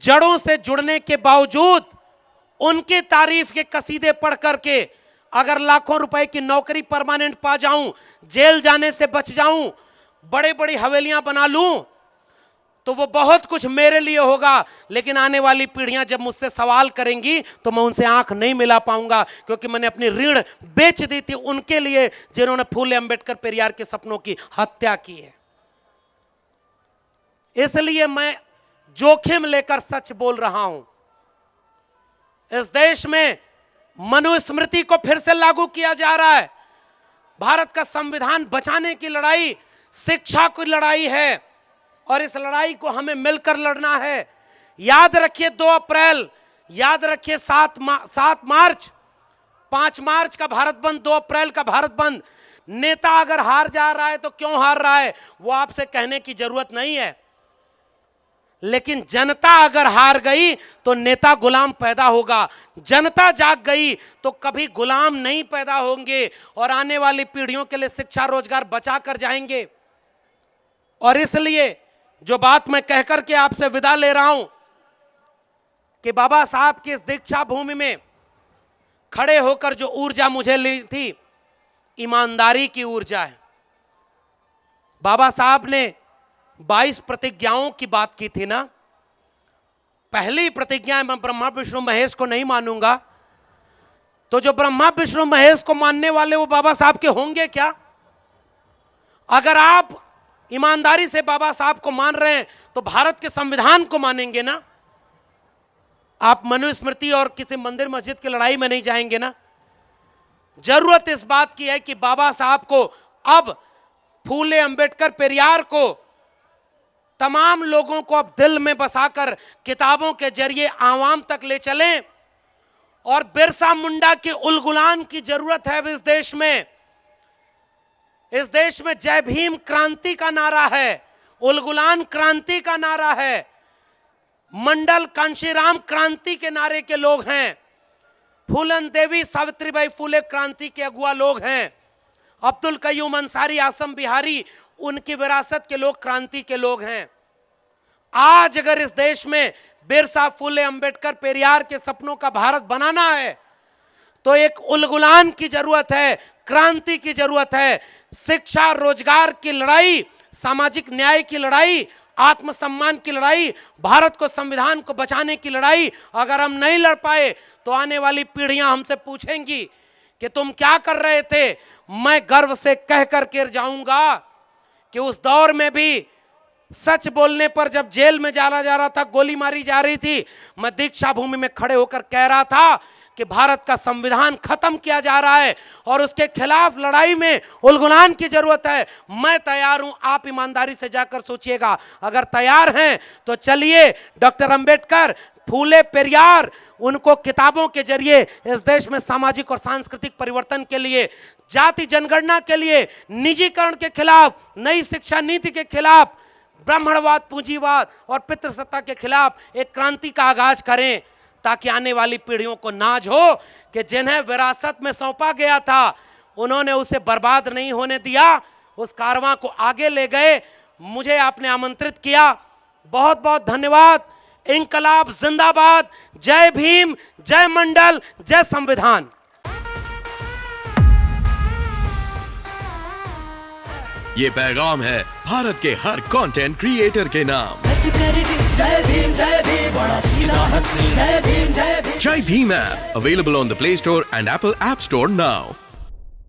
जड़ों से जुड़ने के बावजूद उनकी तारीफ के कसीदे पढ़ करके अगर लाखों रुपए की नौकरी परमानेंट पा जाऊं, जेल जाने से बच जाऊं, बड़े बड़ी हवेलियां बना लूं, तो वो बहुत कुछ मेरे लिए होगा। लेकिन आने वाली पीढ़ियां जब मुझसे सवाल करेंगी तो मैं उनसे आंख नहीं मिला पाऊंगा, क्योंकि मैंने अपनी ऋण बेच दी थी उनके लिए जिन्होंने फूले, अंबेडकर, पेरियार के सपनों की हत्या की है। इसलिए मैं जोखिम लेकर सच बोल रहा हूं। इस देश में मनुस्मृति को फिर से लागू किया जा रहा है। भारत का संविधान बचाने की लड़ाई शिक्षा की लड़ाई है, और इस लड़ाई को हमें मिलकर लड़ना है। याद रखिए 2 अप्रैल, याद रखिए 7 मार्च, 5 मार्च का भारत बंद, 2 अप्रैल का भारत बंद। नेता अगर हार जा रहा है तो क्यों हार रहा है, वो आपसे कहने की जरूरत नहीं है। लेकिन जनता अगर हार गई तो नेता गुलाम पैदा होगा। जनता जाग गई तो कभी गुलाम नहीं पैदा होंगे, और आने वाली पीढ़ियों के लिए शिक्षा, रोजगार बचा कर जाएंगे। और इसलिए जो बात मैं कहकर के आपसे विदा ले रहा हूं कि बाबा साहब की इस दीक्षा भूमि में खड़े होकर जो ऊर्जा मुझे ली थी, ईमानदारी की ऊर्जा है। बाबा साहब ने 22 प्रतिज्ञाओं की बात की थी ना। पहली प्रतिज्ञा है, मैं ब्रह्मा विष्णु महेश को नहीं मानूंगा। तो जो ब्रह्मा विष्णु महेश को मानने वाले वो बाबा साहब के होंगे क्या? अगर आप ईमानदारी से बाबा साहब को मान रहे हैं तो भारत के संविधान को मानेंगे ना। आप मनुस्मृति और किसी मंदिर मस्जिद की लड़ाई में नहीं जाएंगे ना। जरूरत इस बात की है कि बाबा साहब को, अब फूले, अंबेडकर, पेरियार को, तमाम लोगों को अब दिल में बसाकर किताबों के जरिए आवाम तक ले चलें। और बिरसा मुंडा के उलगुलान की जरूरत है इस देश में। इस देश में जय भीम क्रांति का नारा है, उलगुलान क्रांति का नारा है, मंडल कांशीराम क्रांति के नारे के लोग हैं, फूलन देवी, सावित्रीबाई फूले क्रांति के अगुआ लोग हैं। अब्दुल कयूम अंसारी, आसम बिहारी, उनकी विरासत के लोग क्रांति के लोग हैं। आज अगर इस देश में बिरसा, फुले, अंबेडकर, पेरियार के सपनों का भारत बनाना है तो एक उलगुलान की जरूरत है, क्रांति की जरूरत है। शिक्षा, रोजगार की लड़ाई, सामाजिक न्याय की लड़ाई, आत्मसम्मान की लड़ाई, भारत को, संविधान को बचाने की लड़ाई अगर हम नहीं लड़ पाए तो आने वाली पीढ़ियां हमसे पूछेंगी कि तुम क्या कर रहे थे। मैं गर्व से कह कर के जाऊंगा कि उस दौर में भी सच बोलने पर जब जेल में डाला जा रहा था, गोली मारी जा रही थी, मैं दीक्षा भूमि में खड़े होकर कह रहा था कि भारत का संविधान खत्म किया जा रहा है और उसके खिलाफ लड़ाई में उलगुलान की जरूरत है। मैं तैयार हूं, आप ईमानदारी से जाकर सोचिएगा। अगर तैयार हैं तो चलिए डॉक्टर अंबेडकर, फूले, पेरियार, उनको किताबों के जरिए इस देश में सामाजिक और सांस्कृतिक परिवर्तन के लिए, जाति जनगणना के लिए, निजीकरण के खिलाफ, नई शिक्षा नीति के खिलाफ, ब्राह्मणवाद, पूंजीवाद और पितृसत्ता के खिलाफ एक क्रांति का आगाज करें, ताकि आने वाली पीढ़ियों को नाज हो कि जिन्हें विरासत में सौंपा गया था उन्होंने उसे बर्बाद नहीं होने दिया, उस कारवां को आगे ले गए। मुझे आपने आमंत्रित किया, बहुत बहुत धन्यवाद। इंकलाब जिंदाबाद, जय भीम, जय मंडल, जय संविधान। ये पैगाम है भारत के हर कंटेंट क्रिएटर के नाम। जय भीम बड़ा सीधा हंसी, जय भीम जय Bhim. Jai Bhim app available on the Play Store and Apple App Store now.